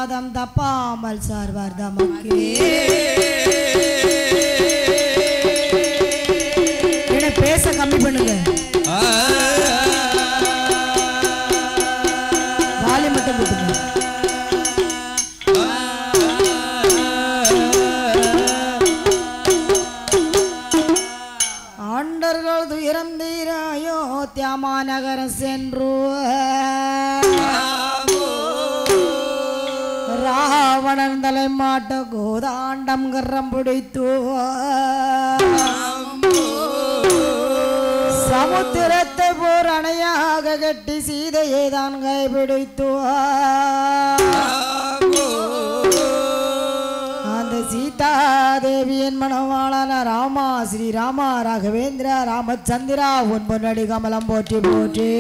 பாதம் தப்பாமல் சார்வார் தமக்கே என்ன பேச கம்மி பண்ணுங்க வாலி மட்டும் போட்டுங்க ஆண்டர்கள் துயரம் தீராயோ தியாமா நகரம் சென்று ராவணன் தலை மாட்ட கோதாண்டம் கரம் பிடித்து சமுத்திரத்தை போர் அணையாக கட்டி சீதையை தான் கைப்பிடித்து அந்த சீதா தேவியின் மனவாளன ராமா ஸ்ரீராமா ராகவேந்திரா ராமச்சந்திரா உன் பொன்னடி கமலம் போற்றி போற்றி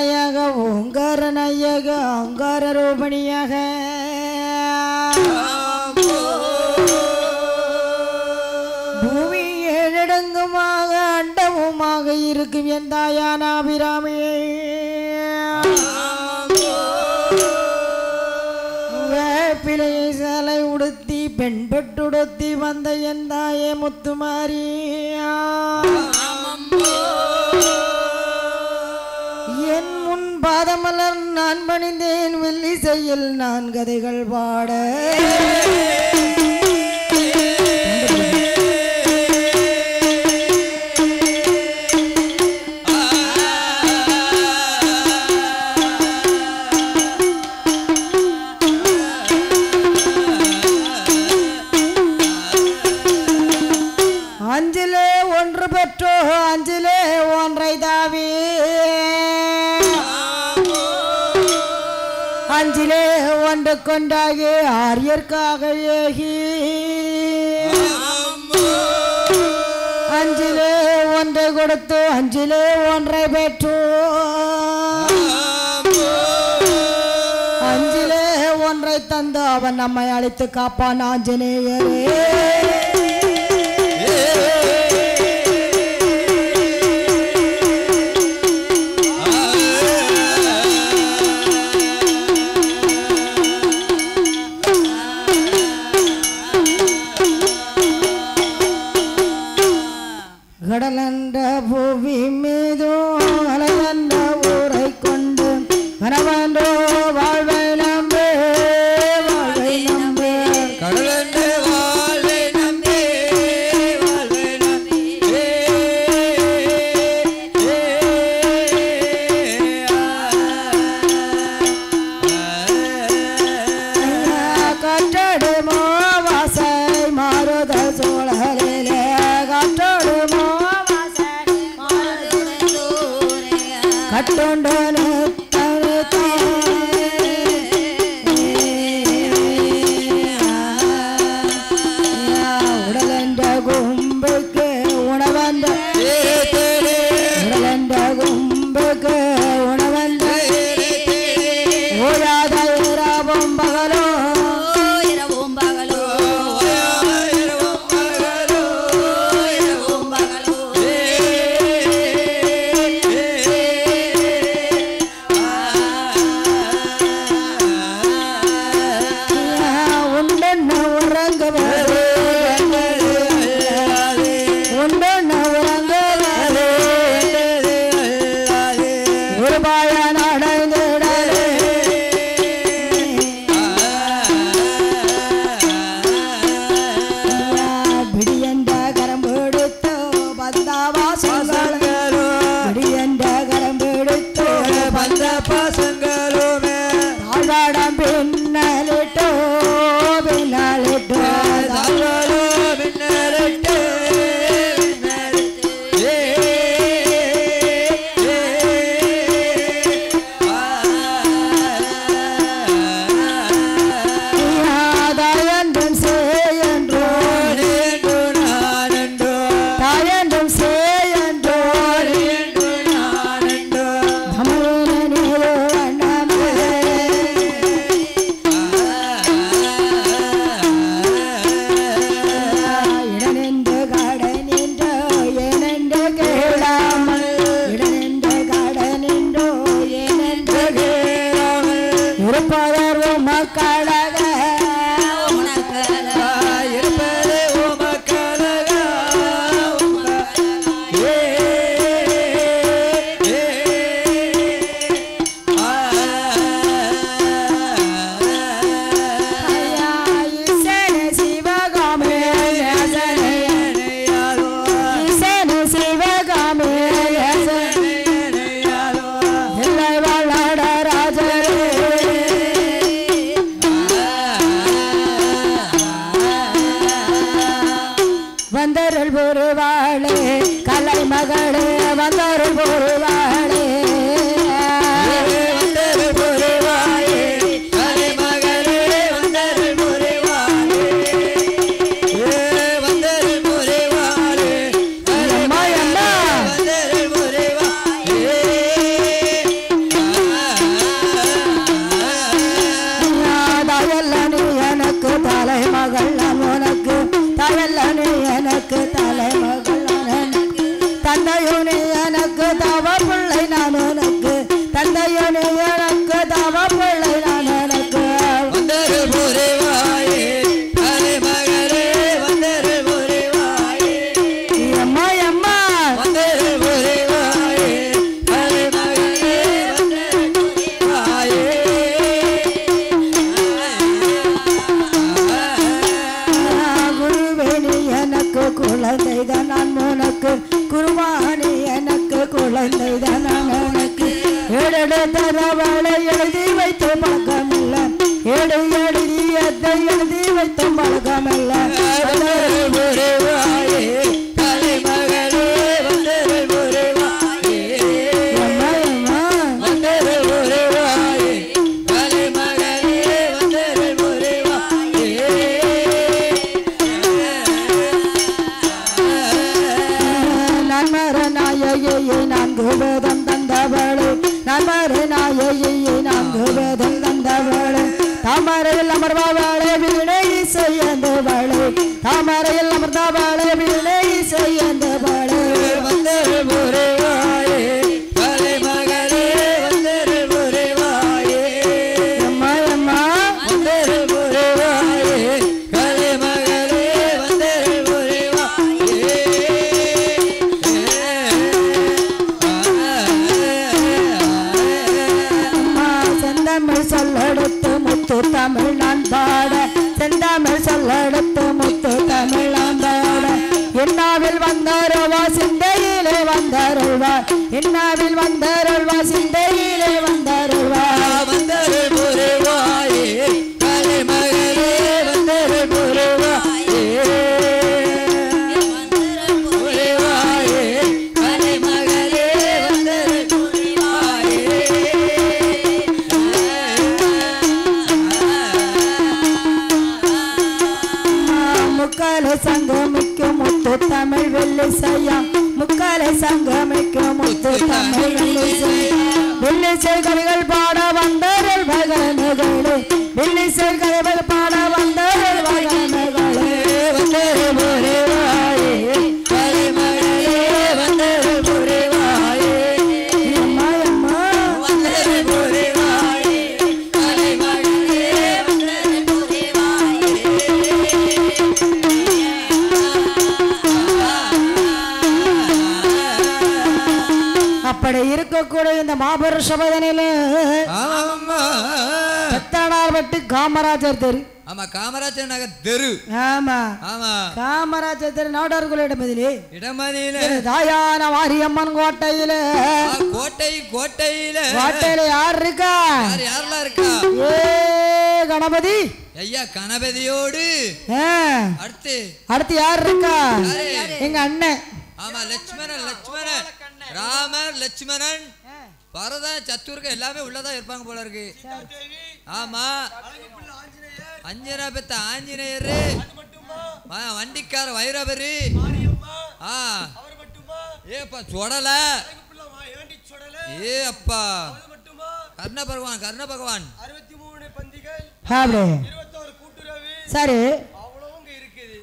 நாயக ஓங்கார நாயக அங்கார ரூபணியாக பூமி ஏழடங்குமாக அண்டமுமாக இருக்கும் என் தாயானாபிராமியே வேப்பிலையை சேலை உடுத்தி பெண்பட்டுடுத்தி வந்த என் தாயே முத்துமாரியா என் முன் பாதமலர் நான் பணிந்தேன் வெள்ளிசையில் நான் கதைகள் பாட அஞ்சிலே ஒன்று பெற்றோ அஞ்சிலே ஒன்றை தாவி அஞ்சிலே ஒன்று கொண்டாகி ஆரியர்க்காக ஏகி அஞ்சிலே ஒன்றை கொடுத்து அஞ்சிலே ஒன்றை பெற்றோ அஞ்சிலே ஒன்றை தந்து அவன் நம்மை அழைத்து காப்பான் ஆஞ்சநேயரே கடலண்ட பூவி மீதோ அலையண்ட ஊரை கொண்டு கணவன்றோ வாழ்வை நம்பே வாழ்வை நம்பே கடலண்ட வாழ்வை நம்பே வாழ்வை நம்பே கட்டடு மாவாசை மாறுத சோழரிலே கட்டடு கட்டொண்டனு உடலென்ற கும்புக்கு உணவந்த உடலென்ற கும்புக்கு உணவந்த ஓயாத இரவும் பகலோ இரவும் பகலோ தாயனே எனக்கு தவ பிள்ளை நான் எனக்கு வந்தரு புரிவாயே கலைமகளே வந்தரு புரிவாயே அம்மா அம்மா வந்தரு புரிவாயே கலைமகளே வந்தரு புரிவாயே குருவேணி எனக்கு குழந்தைதான் நான் உனக்கு குருவாணி எனக்கு குழந்தைதான் நான் உனக்கு ஏழு தரவளை எழுதி வைத்த பழக்கமில்ல ஏழு எழுதியத்தை எழுதி வைத்த பழக்கமில்ல வந்தரு புரிவாயே கலைமகளே வந்தரு புரிவாயே அம்மா அம்மா வந்தரு புரிவாயே கலைமகளே வந்தரு புரிவாயே நன்மரநாயகியை நான்கு வேதம் தந்தவளே நன்மரநாயகியை நான்கு வேதம் தந்தவளே தாமரையில் அமர்வாளே வீணை செய்யந்தவளே தாமரையில் அமர்ந்தவளே வீணை செய்யந்தவளே வந்தரு புரிவாயே கலைமகளே வந்தரு புரிவாயே அம்மா அம்மா வந்தரு புரிவாயே கலைமகளே வந்தரு புரிவாயே அம்மா செந்தமிழ் சொல்லெடுத்து முத்து தமிழ் நான் பாட செந்தமிழ் சொல்லெடுத்து முத்து தமிழ் நான் பாட என்னாவில் வந்தருவா சிந்தையிலே வந்தருள்வா என்னாவில் வந்தருள்வா சிந்தையிலே வந்தருள்வா வந்தரு புரிவாயே கலைமகளே வந்தரு புரிவாயே புரிவாயே கலைமகளே வந்தரு புரிவாயே முக்காலை சங்கமிக்கும் முத்து தமிழ் வெள்ளிசையாம் முக்காலை சங்கமிக்கும் முத்து தமிழ் வெள்ளிசை கவிகள் பாட வந்தருள் பகலனுகளே வெள்ளிசை கவிகள் பாட வந்தருள் பகலனுகளே வந்தரு புரிவாயே கலைமகளே வந்தரு புரிவாயே அம்மா அம்மா வந்தரு புரிவாயே கலைமகளே வந்தரு புரிவாயே அப்படி இருக்கக்கூடிய இந்த மாபெரும் சபதனில ஆமா பெத்தனார் பட்டு காமராஜர் தெரு ஆமா காமராஜர் நகர் தெரு ஆமா ஆமா காமராஜர் தெரு நாடார்களிடம் இதிலே இடமதியில தாயான மாரியம்மன் கோட்டையில கோட்டையில கோட்டையில யார் இருக்கா யாரெல்லாம் இருக்கா ஏ கணபதி ஐயா கணபதியோடு ஆ, அடுத்து அடுத்து யார் இருக்கா யாரு? எங்க அண்ணன் ஆமா லட்சுமணன் ராமர் லட்சுமணன் பரதன் சத்துருக்க எல்லாமே உள்ளதான் இருப்பாங்க போல இருக்கு ஆமா அஞ்சனா பெத்த ஆஞ்சநேயர் வண்டிக்கார வைரவரு ஏப்பா சொடல ஏ அப்பா கர்ண பகவான் அப்படி சரி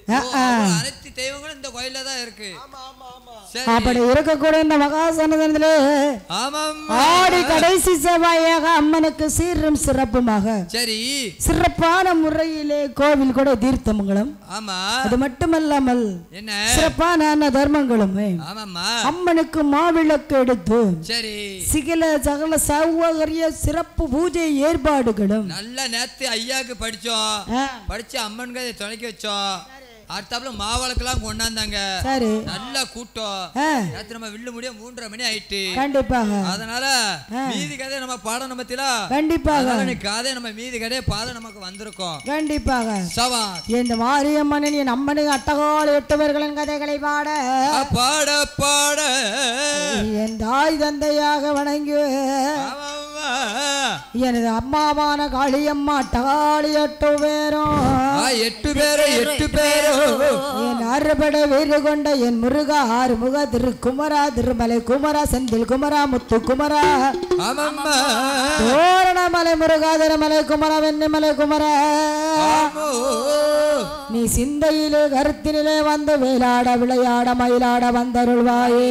அனைத்து தெய்வங்களும் இந்த கோயில தான் இருக்கு அப்படி இருக்கக்கூடிய இந்த மகாசனத்திலே ஆமாம் ஆடி கடைசி செவ்வாயாக அம்மனுக்கு சீரும் சிறப்புமாக சரி சிறப்பான முறையிலே கோவில் கூட தீர்த்தமங்களும் ஆமா அது மட்டுமல்லாமல் என்ன சிறப்பான அன்ன தர்மங்களும் ஆமாம்மா அம்மனுக்கு மாவிளக்கு எடுத்து சரி சிகல சகல சௌகரிய சிறப்பு பூஜை ஏற்பாடுகளும் நல்ல நேத்து ஐயாக்கு படிச்சு அம்மன்க துணைக்கி வச்சோம் அடுத்தாப்புல மாவளக்கெல்லாம் கொண்டாந்தாங்க சரி நல்ல கூட்டம் நேத்து நம்ம வில்லு முடிய 3:30 மணி ஆயிட்டு கண்டிப்பாக அதனால மீதி கதை நம்ம பாடம் பத்தில கண்டிப்பாக கதை நம்ம மீதி கதை பாதம் நமக்கு வந்திருக்கோம் கண்டிப்பாக சவா இந்த மாரியம்மனின் என் அம்மனுக்கு அட்டகால் 8 பேர்களின் கதைகளை பாட பாட பாட என் தாய் தந்தையாக வணங்கி எனது அம்மாவான காளியம்மா அட்டகாளி 8 பேரும் 8 பேரும் என் அறுபடை வீறு கொண்ட என் முருகா ஆறுமுக திருக்குமரா திருமலை குமரா செந்தில் குமரா முத்து குமரா தோரணமலை முருகா திருமலை குமரா வெண்ணிமலை குமரா நீ சிந்தையிலே கருத்தினிலே வந்து வேலாட விளையாட மயிலாட வந்தருள்வாயே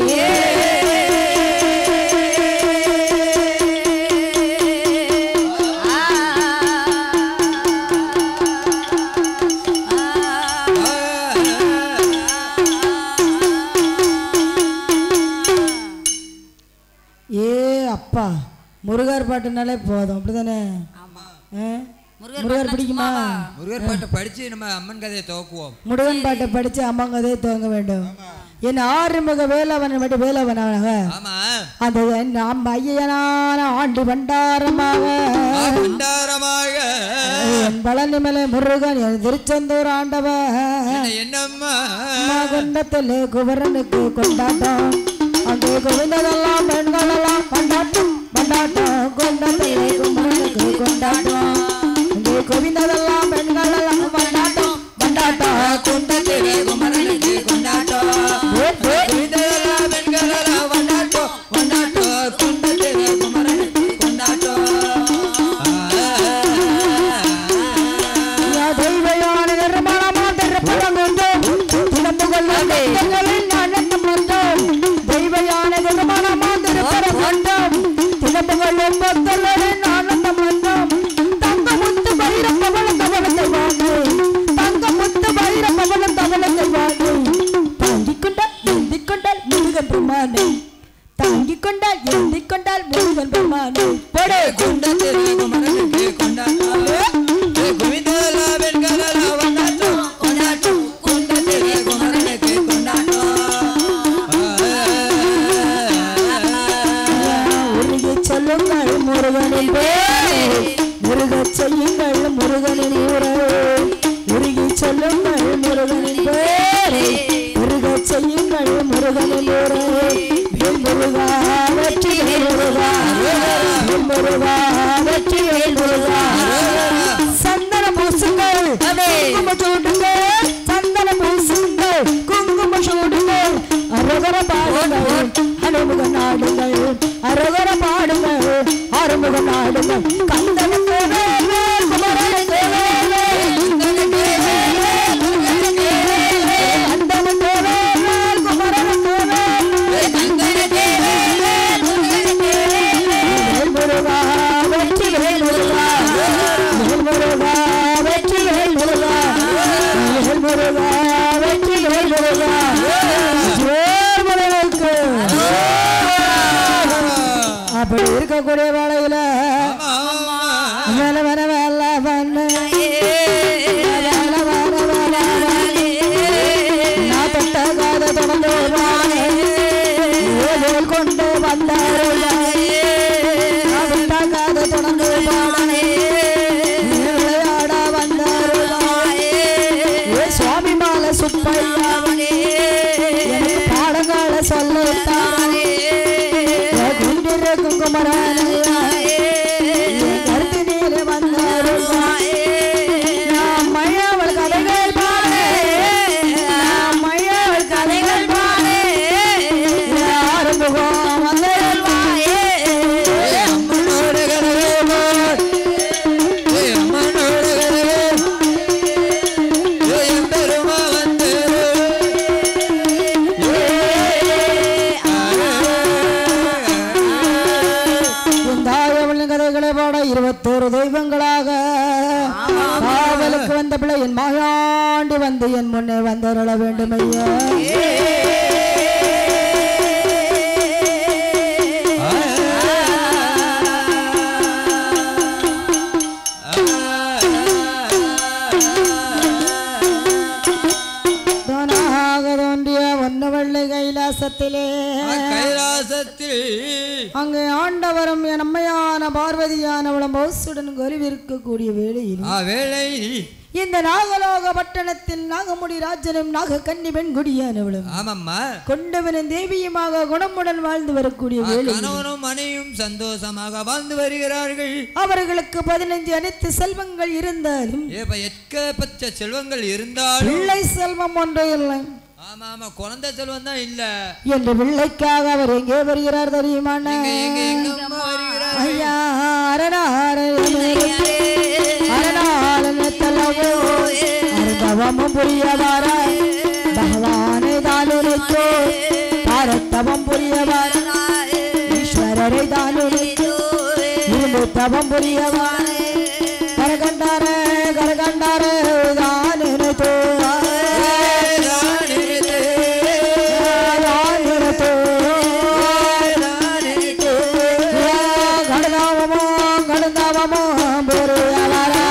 பாட்டுனாலே போதும் அப்படிதானே முருகர் பிடிக்குமா முருகர் பாட்டை படிச்சு நம்ம அம்மன் கதையை துவக்குவோம் முருகன் பாட்டை படிச்சு அம்மன் கதையை துவங்க வேண்டும் என் ஆறுமுக வேலவன் மட்டும் வேலவனாக அந்த நம்ம ஐயனான ஆண்டி பண்டாரமாக என் பழனிமலை முருகன் என் திருச்செந்தூர் ஆண்டவன் என்னம்மா குண்டத்திலே குமரனுக்கு கொண்டாட்டம் அங்கே குவிந்ததெல்லாம் பெண்களெல்லாம் கொண்டாட்டம் கொண்டாட்டம் குண்டத்திலே குமரனுக்கு கொண்டாட்டம் அங்கே குவிந்ததெல்லாம் பெண்களெல்லாம் கொண்டாட்டம் கொண்டாட்டம் குண்டத்திலே குமரனுக்கு கொண்டாட்டம் குவிந்ததெல்லாம் பெண்களெல்லாம் கொண்டாட்டம் கொண்டாட்டம் குண்டத்திலே குமரனுக்கு கொண்டாட்டம் தெய்வயான நிர்மலமான திருப்பதம் தினமுகள் ஆனந்தம் வந்தோம் தெய்வயான நிர்மலமான திருப்பதம் வந்தோம் தினமுகள் பக்தர்களின் ஆனந்தம் வந்தோம் தங்க முத்து பைரம் கவலம் கவலத்தை வாங்க தங்க முத்து பைரம் கவலம் கவலத்தை வாங்க தாங்கிக் கொண்டால் ஏந்திக் கொண்டால் முருகன் பெருமானே தாங்கிக் கொண்டால் ஏந்திக் கொண்டால் முருகன் பெருமானே போடே குண்டத்திலே குமரனுக்கு கொண்டாட்டம் சொல்லுங்கள் முருகனின் பேரை முருகச் செய்யுங்கள் முருகனின் ஊரை உருகி சொல்லுங்கள் முருகனின் பேரை முருகச் செய்யுங்கள் முருகனின் ஊரை முருகா வெற்றி முருகா முருகா வெற்றி முருகா சந்தன பூசுங்கள் குங்கும சூடுங்கள் சந்தன பூசுங்கள் குங்கும சூடுங்கள் அரோகர பாடுங்கள் அனுமுக நாடுங்கள் அரோகர பாடுங்கள் ஆறுமுக நாடுங்கள் கந்தனுக்கு வேல் குமரனுக்கு வேல் கந்தனுக்கு வேல் குமரனுக்கு வேல் முருகா வெற்றி வேல் முருகா முருகா வெற்றி வேல் முருகா முருகா வெற்றி வேல் முருகா அப்படி இருக்கக்கூடிய வேலையில வேலை வர வேலை பண்ணு நான் தொட்ட காத தொடர்ந்து கொண்டு வந்தார் நான் தொட்ட காத தொடர்ந்து விளையாட வந்தார் சுவாமி மாலை சுப்பையா எனக்கு பாடங்களை சொல்லித்தாரே கருத்து நீர் வந்தார் மழையவள் கதைகள் பாடு மழையவள் கதைகள் பாடு ஆறுமுகம் வந்தோடு கதைகளை பாட 21 தெய்வங்களாக காவலுக்கு வந்த பிள்ளை என் மாயாண்டி வந்து என் முன்னே வந்தருள வேண்டும் ஐயா கைலாசத்தில் அங்கே ஆண்டவரும் என் அம்மையான பார்வதியானவளும் பௌசுடன் கொலுவிருக்கக்கூடிய வேளையில் இந்த நாகலோக பட்டணத்தில் நாகமுடி ராஜனும் நாக கன்னி பெண் குடியானவளும் ஆமாம்மா கொண்டவனும் தேவியுமாக குணமுடன் வாழ்ந்து வரக்கூடிய வேளையில் கணவனும் மனைவியும் சந்தோஷமாக வாழ்ந்து வருகிறார்கள். அவர்களுக்கு 15 அனைத்து செல்வங்கள் இருந்தாலும் எக்கச்சக்க செல்வங்கள் இருந்தாலும் பிள்ளை செல்வம் ஒன்றே இல்லை. ஆமா ஆமா குழந்தை செல்வம் தான் இல்ல என்று பிள்ளைக்காக அவர் எங்கே வருகிறார் தெரியுமா? ஐயா அரணாரணத்தலவும் புரியவார பகவானை தானுரைத்தோ பாரத்தவம் புரியவார ஈஸ்வரரை தானுரைத்தோ தவம் புரியவார கரகண்டாரே கரகண்டாரே தானுரைத்தோ கடகாவமோ இருந்தவமும் புரியவரா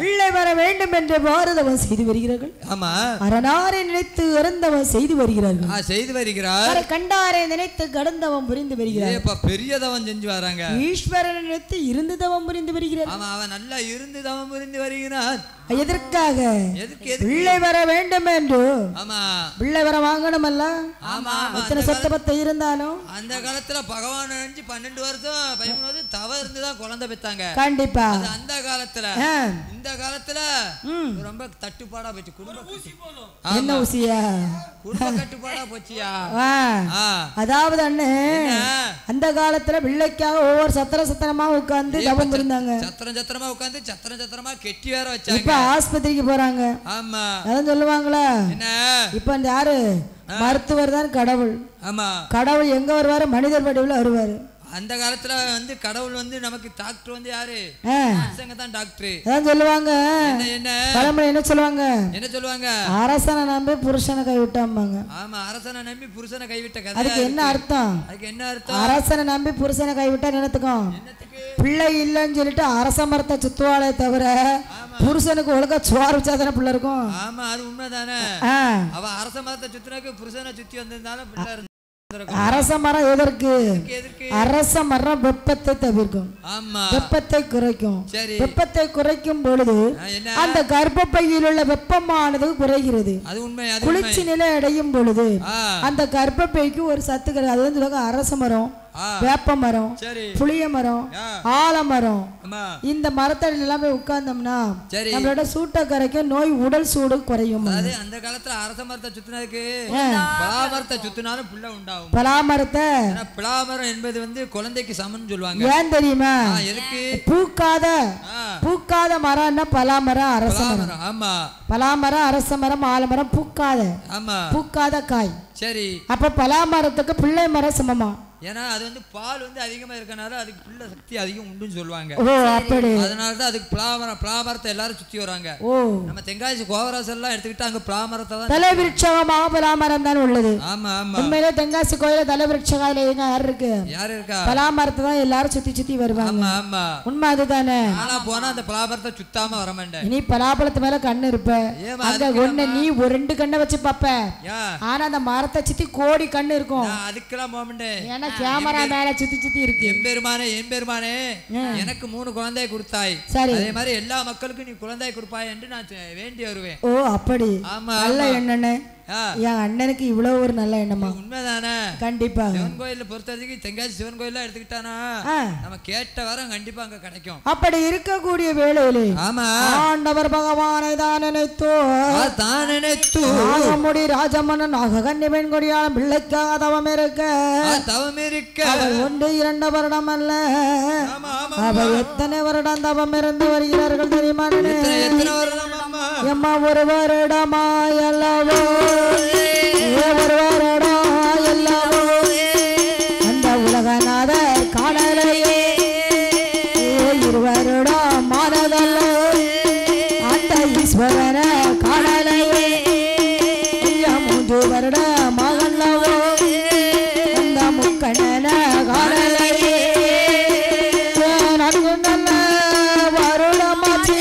பிள்ளை வர வேண்டும் என்று பாரதவன் செய்து வருகிறார்கள். ஆமா, அரணாரை நினைத்து இறந்தவன் செய்து வருகிறார்கள். செய்து வருகிறார். கண்டாரை நினைத்து கடந்தவன் புரிந்து வருகிறார். பெரியதவன் செஞ்சு வராங்க. ஈஸ்வரனை நினைத்து இருந்து தவம் புரிந்து வருகிறார். ஆமா, அவன் நல்லா இருந்து தவம் புரிந்து வருகிறான். எதற்காக? பிள்ளை வர வேண்டும் என்று. ஆமா, பிள்ளை வர வாங்கணும் அல்ல. ஆமா, எத்தனை சத்தபத்தை இருந்தாலும் அந்த காலத்துல பகவான் நினைச்சு 12 வருஷம் 13 வருஷம் தவ இருந்துதான் குழந்தை பெத்தாங்க. கண்டிப்பா அந்த காலத்துல. இந்த காலத்துல ரொம்ப தட்டுப்பாடா போச்சு. குடும்ப என்ன ஊசியா? குடும்ப கட்டுப்பாடா போச்சியா? அதாவது அண்ணே, அந்த காலத்துல பிள்ளைக்காக ஒவ்வொரு சத்திரமா உட்கார்ந்து தவம் இருந்தாங்க. சத்திரமா உட்கார்ந்து சத்திரமா கெட்டி வேற வச்சாங்க. இப்ப ஆஸ்பத்திரிக்கு போறாங்க. ஆமா, அதான் சொல்லுவாங்களா? இப்ப இந்த யாரு மருத்துவர் தான் கடவுள். ஆமா, கடவுள் எங்க வருவாரு? மனிதர் வடிவில் வருவாரு. அந்த காலத்துல வந்து கடவுள் வந்து நமக்கு டாக்டர் வந்து யாரு? மனுஷங்க தான் டாக்டர். அதான் சொல்லுவாங்க. என்ன பழமொழி என்ன சொல்லுவாங்க? என்ன சொல்லுவாங்க? அரசனை நம்பி புருஷனை கைவிட்டாம்பாங்க. ஆமா, அரசனை நம்பி புருஷனை கைவிட்ட கதை. அதுக்கு என்ன அர்த்தம்? அதுக்கு என்ன அர்த்தம்? அரசனை நம்பி புருஷனை கைவிட்டா என்னத்துக்கும்? பிள்ளை இல்லைன்னு சொல்லிட்டு அரச மரத்தை சுத்துவாளே தவிர புருஷனுக்கு ஒழுங்கா சோறு வச்சாதானே பிள்ளை இருக்கும். ஆமா, அது உண்மைதானே. அவ அரச மரத்தை சுத்தினாக்கு புருஷனை சுத்தி வந்திருந்தாலும் பிள்ளை இருந்து. அரச மரம் எதற்கு? அரச மரம் வெப்பத்தை தவிர்க்கும். வெப்பத்தை குறைக்கும். வெப்பத்தை குறைக்கும் பொழுது அந்த கர்ப்பப்பையில் உள்ள வெப்பமானது குறைகிறது. குளிர்ச்சி நிலை அடையும் பொழுது அந்த கர்ப்பப்பைக்கு ஒரு சத்து கிடையாது. அது அரச மரம், வேப்ப மரம், புளிய மரம், ஆலமரம், இந்த மரத்தடியில் எல்லாம் போய் உட்கார்ந்தோம்னா நம்மளோட சூட்டை கரைக்கும், நோய் உடல் சூடு குறையும். அந்த காலத்துல அரச மரத்தை சுத்தினதுக்கு பலாமரத்தை சுத்தினாலும் பிள்ளை உண்டாகும். பலாமரத்தை, பலாமரம் என்பது வந்து குழந்தைக்கு சமம்னு சொல்லுவாங்க. ஏன் தெரியுமா? பூக்காத மரம்னா பலாமரம், அரச மரம். ஆமா, பலாமரம், அரச மரம், ஆலமரம் பூக்காத. ஆமா, பூக்காத காய். சரி, அப்ப பலாமரத்துக்கு பிள்ளை மரம் சமமா? ஏன்னா அது வந்து பால் வந்து அதிகமா இருக்கனால அதுக்கு பிள்ளை சக்தி அதிகம் உண்டுன்னு சொல்லுவாங்க. அதனாலதான் அதுக்கு பலாமரத்தை எல்லாரும் சுத்தி வராங்க. நம்ம தென்காசி கோவராசம் எல்லாம் எடுத்துக்கிட்டு அங்க பலாமரத்தை தான் தலைவிருட்சமாக பலாமரம் தான் உள்ளது. ஆமா ஆமா, உண்மையிலே தென்காசி கோயில தலைவிருட்சகாயில யாரு இருக்கு? யாரு இருக்கா? பலாமரத்தை தான் எல்லாரும் சுத்தி வருவாங்க. ஆமா ஆமா, உண்மை அதுதானே. ஆனா போனா அந்த பலாமரத்தை சுத்தாம வர மாட்டேன். நீ பலாப்பழத்து மேல கண்ணு இருப்ப, அங்க ஒண்ணு நீ ஒரு 2 கண்ணை வச்சு பாப்ப. ஆனா அந்த மரத்தை சுத்தி கோடி கண்ணு இருக்கும். அதுக்கெல்லாம் போக மாட்டேன். கேமரா மேல சுத்தி இருக்கு. எம்பெருமானே எனக்கு 3 குழந்தை கொடுத்தாய். அதே மாதிரி எல்லா மக்களுக்கும் நீ குழந்தை கொடுப்பாய் என்று நான் வேண்டி வருவேன். ஓ அப்படி. ஆமா, நல்ல எண்ணனே. என் அண்ணனுக்கு இவ்வளவு ஒரு நல்ல எண்ணமா? உண்மைதானே. கண்டிப்பா சிவன் கோயில பொறுத்தவரைக்கு தென்காசி சிவன் கோயில எடுத்துக்கிட்டானா நம்ம கேட்ட வரம் கண்டிப்பா அங்க கிடைக்கும். அப்படி இருக்கக்கூடிய வேளையிலே ஆண்டவர் பகவானை தான் நினைத்தோ நாகமுடி ராஜமன்னன் நாககன்னி பெண் கொடியாளம் பிள்ளைக்காக தவம் இருக்க அவர் 1 2 வருடம் அல்ல, அவர் எத்தனை வருடம் தவம் இருந்து வருகிறார்கள் தெரியுமா? எம்மா ஒரு வருடமாயல்லவோ, ஒரு வருடமாயல்லவோ அந்த உலகநாதர் காணலையே. 2 வருடம் மானதல்ல அந்த ஈஸ்வரனை காணலையே. 3 வருடம் மகன்லவோ அந்த முக்கண்ணனை காணலையே. நன்கு நல்ல வருடமாச்சு,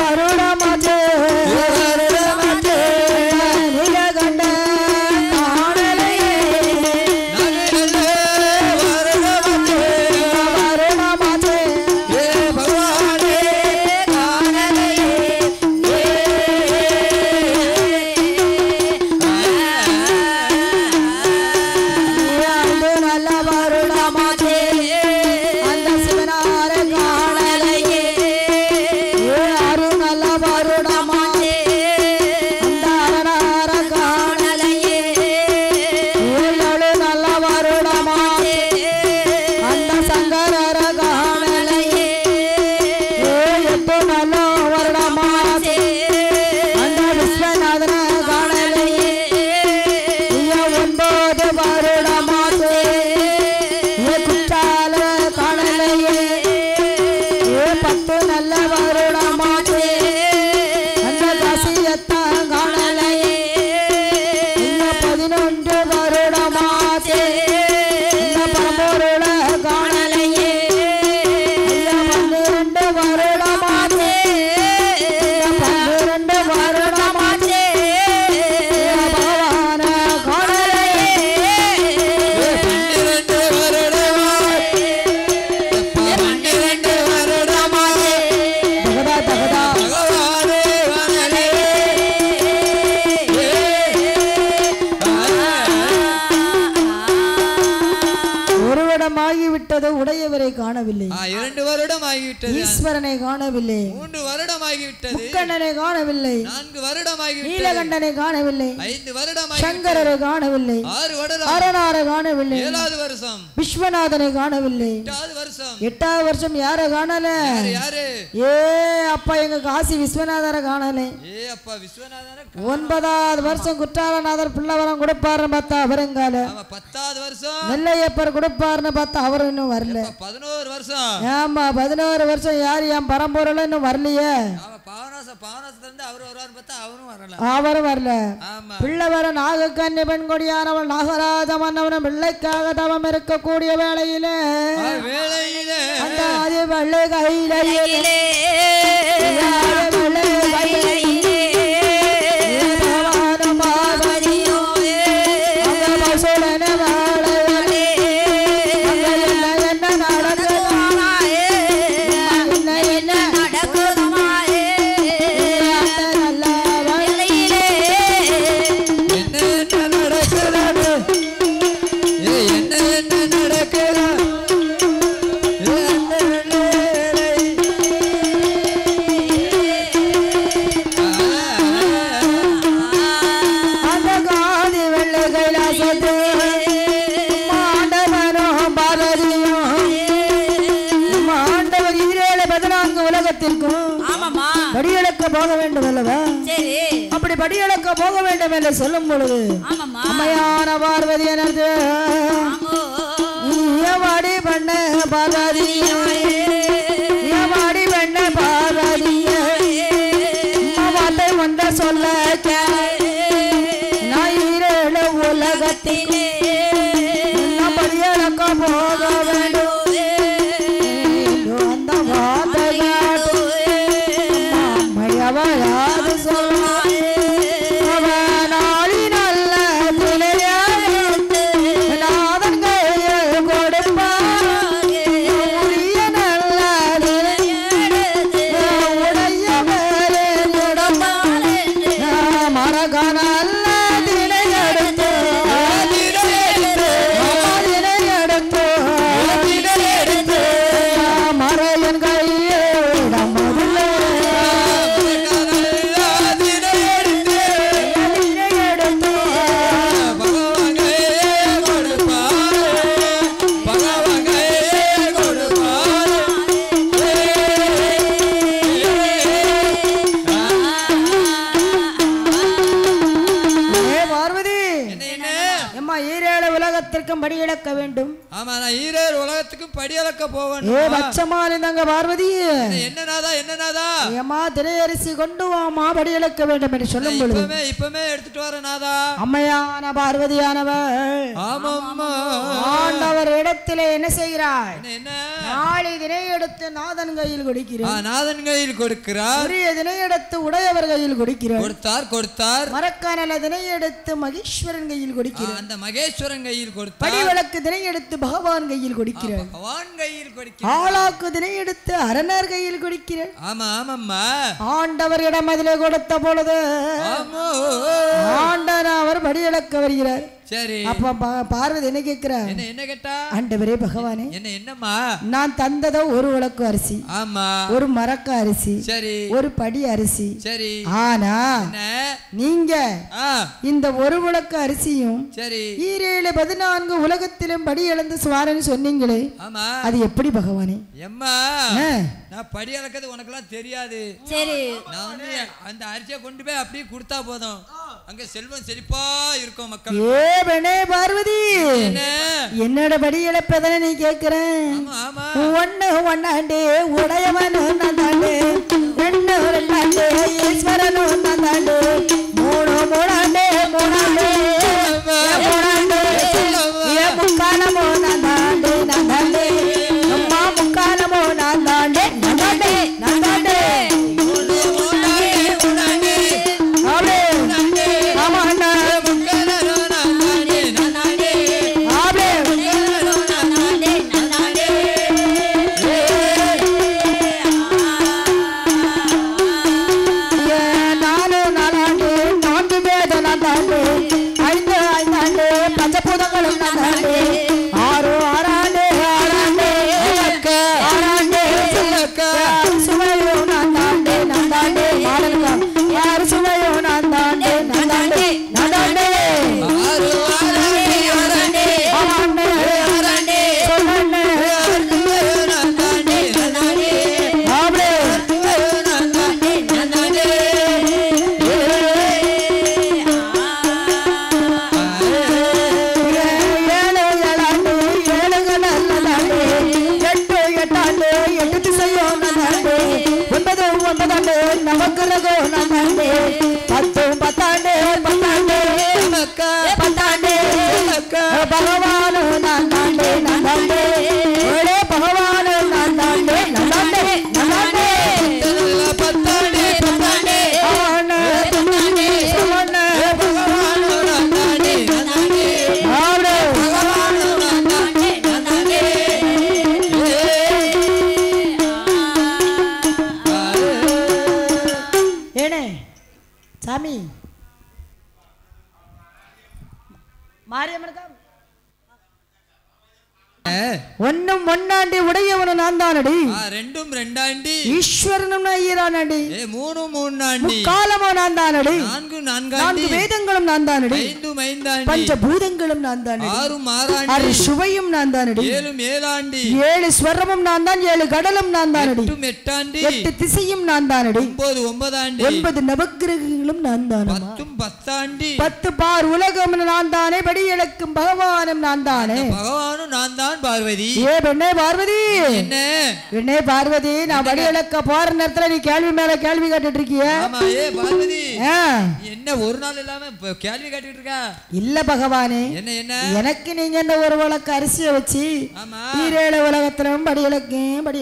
வருடமாச்சு காணவில்லை. 2 வருடம் ஆகிவிட்டது. ஈஸ்வரனை காணவில்லை. 3 வருடம் ஆகிவிட்டது. முக்கண்ணனை காணவில்லை. 4 வருடம் ஆகிவிட்டது. நீலகண்டனை காணவில்லை. 5 வருடம் ஆகிவிட்டது. சங்கரரை காணவில்லை. 6 வருடம். அரணாரை காணவில்லை. 7வது வருஷம். விஸ்வநாதனை காணவில்லை. 8வது வருஷம். 8வது வருஷம் யாரை காணல? யாரு? ஏ அப்பா எங்க காசி விஸ்வநாதரை காணல. ஏ அப்பா விஸ்வநாதரை 9வது வருஷம் குற்றாலநாதர் பிள்ளவரம் கொடுப்பாருன்னு பார்த்தா அவருங்கால. 10வது வருஷம் நெல்லையப்பர் கொடுப்பாருன்னு பார்த்தா அவரும் இன்னும் வரல. 11 வருஷம். ஆமா 11 வருஷம் யாரு என் பரம்பொருள் இன்னும் வரலையே. அவரும் வரல. பிள்ளவர நாகக்கண்ணி பெண்கொடியானவள் நாகராஜ மன்னவனும் பிள்ளைக்காக தவம் இருக்கக்கூடிய வேளையில அந்த ஆதி வெள்ளை கையிலே போக வேண்டும் அல்லவா? அப்படி படியளக்க போக வேண்டும் என்று சொல்லும் பொழுது அம்மையான பார்வதி எனது வாடி பண்ண பார்வதி வாடி பண்ண பார்வதி வார்த்தை வந்த சொல்ல நான் உலகத்திலே படியளக்க போக வேண்டும் அந்த வார்த்தை அவளாது சொன்னாள் அவனாளி நல்ல பிள்ளையாருக்கு நாதன் கையில் கொடுப்பார் உரிய நல்ல உடைய மேலே மரக நல்ல தினையெடுத்து மறையன் கையில் படியளக்க வேண்டும். ஆமா நான் ஈரேல் உலகத்துக்கு படியளக்க போவேன். ஏ பச்சமாலி தங்க பார்வதி என்னனாதா என்னனாதா ஏமா திரையரிசி கொண்டு வாமா படியளக்க வேண்டும் என்று சொல்லும் பொழுது இப்பமே எடுத்துட்டு வர நாதா அம்மையான பார்வதியானவள் ஆமாம்மா ஆண்டவர் இடத்திலே என்ன செய்கிறார்? என்ன நாளை தினை எடுத்து நாதன் கையில் கொடுக்கிறார். நாதன் கையில் கொடுக்கிறார். உரிய தினை எடுத்து உடையவர் கையில் கொடுக்கிறார். கொடுத்தார் மரக்கானல தினை எடுத்து மகேஸ்வரன் கையில் கொடுக்கிறார். அந்த மகேஸ்வரன் கையில் கொடுத்தார். படிவிளக்கு தினை எடுத்து பகவான் கையில் கொடுக்கிறார். பகவான் கையில் கொடுக்கிறார். ஆளாக்கு தினை எடுத்து அரணர் கையில் கொடுக்கிறார். ஆமா ஆமாம்மா ஆண்டவரிடம் அதிலே கொடுத்த பொழுது ஆண்டவர் அவர் படியளக்க வருகிறார். சரி அப்ப பார்வதி என்ன கேக்குறார்? என்ன கேட்டா? ஆண்டவரே பகவானே என்ன என்னம்மா நான் தந்ததோ ஒரு உலக்கு அரிசி. ஆமா ஒரு மரக்க அரிசி. சரி ஒரு படி அரிசி. சரி ஆனா நீங்க இந்த ஒரு உலக்கு அரிசியும் சரி 14 உலகத்திலும் படி இழந்து சுவாரன்னு சொன்னீங்களே அது எப்படி பகவானே? எம்மா நான் படி அளக்கிறது உனக்கெல்லாம் தெரியாது. சரி நான் வந்து அந்த அரிசியை கொண்டு போய் அப்படியே கொடுத்தா போதும் அங்க செல்வம் செழிப்பா இருக்கும் மக்கள். ஏ பெண்ணே பார்வதி என்னோட படி இழப்பதனை நீ கேட்கிறேன். ஒன்னு ஒன்னாண்டே உடையவன் ஒன்னாண்டே 2 2 ஈஸ்வரன் ஒன்னாண்டே 3 மூணாண்டே மூணாண்டே மூணாண்டே முக்காலமோ நாண்டாண்டே நாண்டாண்டே அம்மா முக்காலமோ நாண்டாண்டே நாண்டாண்டே நாண்டாண்டே நாலு நாளாண்டே பத்தாண்டே பகவானு நான் தாண்டே நான் தாண்டே பகவானு நான் தாண்டே நான் தாண்டே நான் தாண்டே பத்தாண்டே பத்தாண்டே சாமி மாரியம்மனுக்கா ஒன்னும் ஒன்னாண்டி உடையவனு நான் தானடி ரெண்டும் ரெண்டாண்டி ஈஸ்வரனும் ஐயரானடி மூணும் மூணாண்டி காலமோ நான் தானடி நான்கு நான்கு வேதங்களும் நான் தானடி ஐந்தும் ஐந்தாண்டி பஞ்சபூதங்களும் நான் தானடி ஆறும் ஆறாண்டி ஆறு சுவையும் நான் தானடி ஏழும் ஏழாண்டி ஏழு ஸ்வரமும் நான் தான் ஏழு கடலும் நான் தானடி எட்டும் எட்டாண்டி எட்டு திசையும் நான் தானடி ஒன்பது ஒன்பதாண்டி 9 நவக்கிரகங்களும் நான் தானே பத்தும் பத்தாண்டி 10 பார் உலகம் நான் தானே படி இழக்கும் பகவானும் நான் தானே பகவானும் நான் தான் பார்வதி பெண்ணே பார்வதி என்ன பெண்ணே பார்வதி நான் படி இழக்க போற நேரத்துல நீ கேள்வி மேல கேள்வி கேட்டுட்டு இருக்கிய ஆமா பார்வதி என்ன ஒரு நாள் இல்லாம கேள்வி கேட்டுட்டு இருக்கா இல்ல பகவானே என்ன என்ன எனக்கு நீங்க இந்த ஒரு வழக்கு அரிசியை வச்சு ஈரேழு உலகத்திலும் படி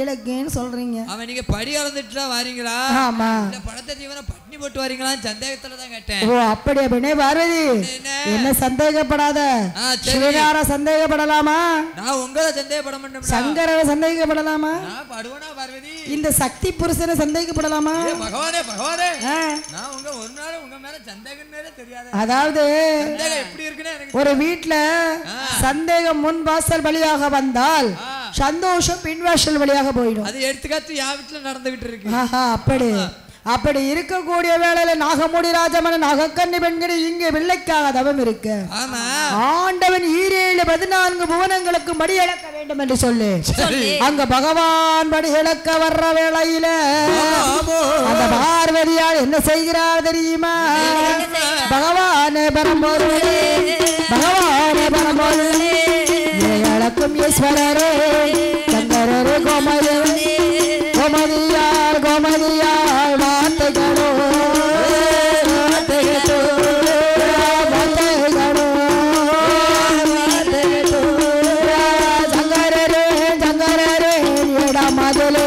இழக்கேன்னு சொல்றீங்க அவன் நீங்க படி அளந்துட்டு வாரீங்களா ஆமா இந்த படத்தை தீவன பட்னி போட்டு வாரீங்களா சந்தேகத்துல தான் கேட்டேன் ஓ அப்படியே பெண்ணே பார்வதி என்ன சந்தேகப்படாத சிவனார சந்தேகப்படலாமா நான் உங்களை சந்தேகப்பட மாட்டேன் சங்கரவை சந்தேகப்படலாமா நான் படுவனா பார்வதி இந்த சக்தி புருஷனை சந்தேகப்படலாமா பகவானே பகவானே நான் உங்க ஒரு நாள் உங்க மேல சந்தேகம்னே தெரியாது அதாவது சந்தேகம் எப்படி இருக்குன்னு எனக்கு ஒரு வீட்ல சந்தேகம் முன் வாசல் வழியாக வந்தால் சந்தோஷம் பின் வாசல் வழியாக போயிடும் அது எடுத்துக்காட்டு யா வீட்ல நடந்துகிட்டு இருக்கு அப்படி இருக்கக்கூடிய வேளையில நாகமுடி ராஜமன நாகக்கண்ணி பெண்களை இங்கே வெள்ளைக்காக தவம் இருக்கு ஆண்டவன் 14 புவனங்களுக்கும் படி இழக்க வேண்டும் என்று சொல்லு அங்க பகவான் படி இழக்க வர்ற வேளையில அந்த பார்வதியால் என்ன செய்கிறார் தெரியுமா பகவானே பரம்பொருளே பகவானே பரம்பொருளே இழக்கும் ஈஸ்வரரே சங்கரரே கோமதியே கோமதியார் கோமதியார் வார்த்தைகளோ சங்கரரே சங்கரரே இடமதிலே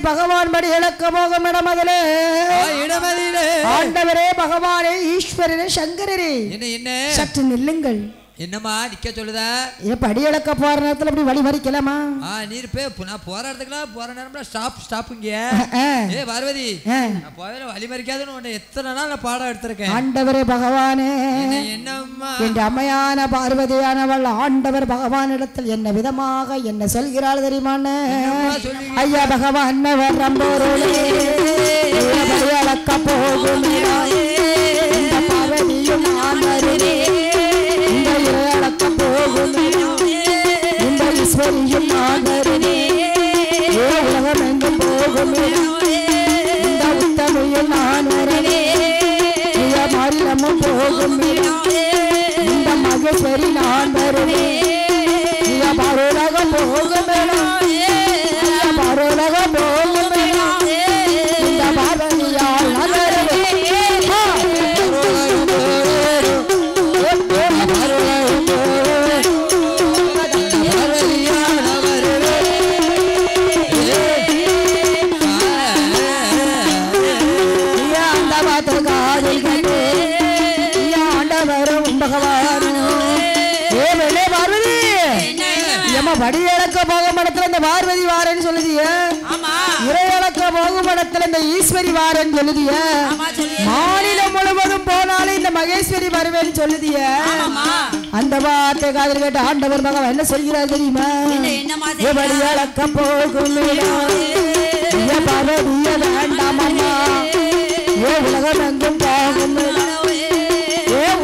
பகவான் படி இழக்க போகும் இடமதிலே ஆண்டவரே பகவானே ஈஸ்வரனே சங்கரரே என்ன சற்று நில்லுங்கள் என்னமா நிக்க சொல்லுதா படி இழக்க போற நேரத்துல அப்படி வழி மறிக்கலாமா நீர் நான் போற இடத்துக்குலாம் போற நேரம்ல ஸ்டாப்புங்க பார்வதி நான் போவேல வழி மறிக்காதுன்னு உன்னை எத்தனை நாள் நான் பாடம் எடுத்திருக்கேன் ஆண்டவரே பகவானே என்னம்மா என் அம்மையான பார்வதியானவள் ஆண்டவர் பகவானிடத்தில் என்ன விதமாக என்ன சொல்கிறாள் தெரியுமான்னு ஐயா பகவான் வரம்போரே படி இழக்க போகும் பார்வதியும் ஆண்டவரே இழக்க போகும் இந்த ஈஸ்வரியும் ஆகருமே உலகம் எங்கும் போகும் இந்த உத்தமையும் ஆனரே மாறிடமும் போகும் இந்த மகேஸ்வரி நான் வருவே பருலகம் போகும் பருலகம் போகும் இந்த பாரதியால் நகரவே படி இழக்க போகும் இடத்துல இந்த பார்வதி வாரன்னு சொல்லுதிய இறை இழக்க போகும் இடத்துல இந்த ஈஸ்வரி வாரன்னு சொல்லுதிய மாநிலம் முழுவதும் போனாலும் இந்த மகேஸ்வரி வருவேன்னு சொல்லுதிய அந்த வார்த்தை காதல் கேட்ட ஆண்டவர் பகவான் என்ன சொல்கிறார் தெரியுமா படி இழக்க போகும் பார்வதிய வேண்டாம் அம்மா உலகம் எங்கும் போகும்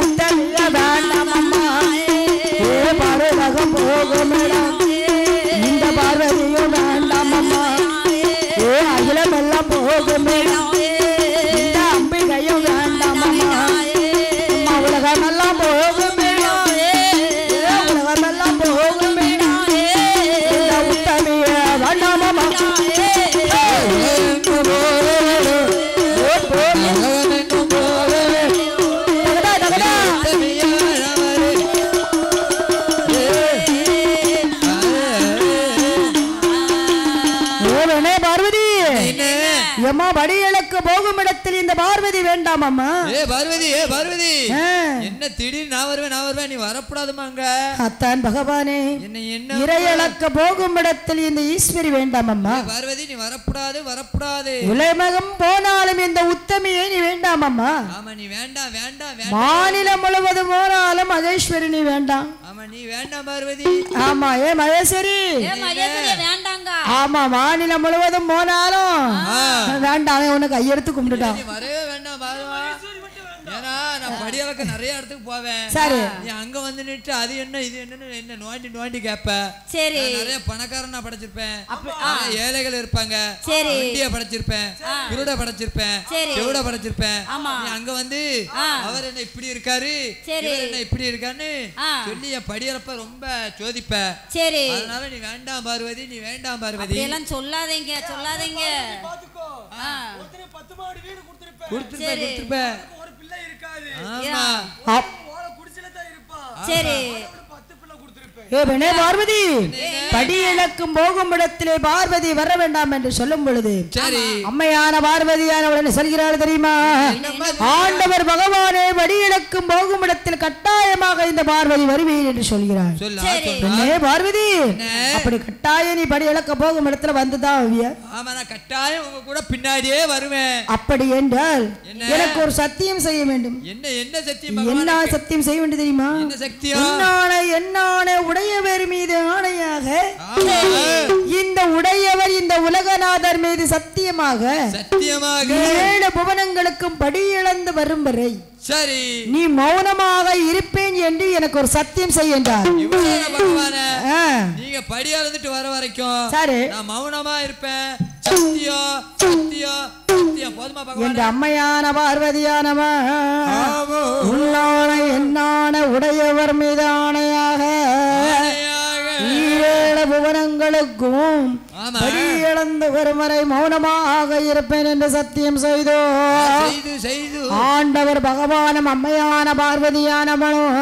உத்தமிய வேண்டாம் அம்மா பருலகம் போகும் இந்த பார்வதியும் வேண்டாம் அம்மா அகிலம் எல்லாம் போகும் படியளக்க போகும் இடத்தில் இந்த பார்வதி வேண்டாம் அம்மா. பார்வதி என்ன திடீர்னு நான் வருவேன் நீ வரக்கூடாதுமாங்க. அத்தான் பகவானே என்ன இறையளக்க போகும் இடத்தில் இந்த ஈஸ்வரி வேண்டாம் அம்மா. பார்வதி நீ வரக்கூடாது. உலகம் போனாலும் இந்த உத்தமியை நீ வேண்டாம் அம்மா. ஆமா நீ வேண்டாம். மாநிலம் முழுவதும் போனாலும் மகேஸ்வரி நீ வேண்டாம். ஆமா நீ வேண்டாம் பார்வதி. ஆமா மகேஸ்வரி வேண்டாங்க. ஆமா மாநிலம் முழுவதும் போனாலும் வேண்டாம். உனக்கு கையெடுத்து கும்பிட்டுட்டான். வரவே வேண்டாம் பாருவா. ஏன்னா நான் படியளக்க நிறைய இடத்துக்கு போவேன். சரி நீ அங்க வந்து நின்று அது என்ன இது என்னன்னு என்ன நோண்டி கேப்ப. சரி நிறைய பணக்காரனா படைச்சிருப்பேன், ஏழைகள் இருப்பாங்க, இந்தியா படைச்சிருப்பேன், குருட படைச்சிருப்பேன், செவுட படைச்சிருப்பேன். நீ அங்க வந்து அவர் என்ன இப்படி இருக்காரு இவர் என்ன இப்படி இருக்கான்னு சொல்லி என் படியளப்ப ரொம்ப சோதிப்ப. சரி அதனால நீ வேண்டாம் பார்வதி, நீ வேண்டாம் பார்வதி. எல்லாம் சொல்லாதீங்க. கொடுத்துருப்பேன். சரி பார்வதி படி இழக்கும் போகும் இடத்திலே பார்வதி வர வேண்டாம் என்று சொல்லும் பொழுது அம்மையான பார்வதியானவள் சொல்கிறாள் தெரியுமா? ஆண்டவர் பகவானே படி இழக்கும் போகும் இடத்தில் கட்டாயமாக இந்த பார்வதி வருவீர் என்று சொல்கிறார். பார்வதி அப்படி கட்டாயம் நீ படி இழக்க போகும் இடத்துல வந்துதான் கட்டாயம் உங்க கூட பின்னாடியே வருவேன். அப்படி என்றால் எனக்கு ஒரு சத்தியம் செய்ய வேண்டும். என்ன சத்தியம்? என்ன சத்தியம் செய்ய வேண்டும் தெரியுமா? என்ன சத்தியம்? என்னான உடையவர் மீது ஆணையாக இந்த உடையவர் இந்த உலகநாதர் மீது சத்தியமாக 7 புவனங்களுக்கும் படி இழந்து வரும் வரை சரி நீ மௌனமாக இருப்பேன் என்று எனக்கு ஒரு சத்தியம் செய்கின்றார். நீங்க படி இழந்துட்டு வர வரைக்கும் சரி நான் மௌனமா இருப்பேன். சத்தியம் சத்தியம் சத்தியம் போதுமா பகவானே? என்ற அம்மையான பார்வதியானவன் உன்னான என்னான உடையவர் மீது ஆணையாக 7 புவனங்களுக்கும் படி இழந்து வரும் வரை மௌனமாக இருப்பேன் என்று சத்தியம் செய்தோ ஆண்டவர் பகவானும் அம்மையான பார்வதியானவனும்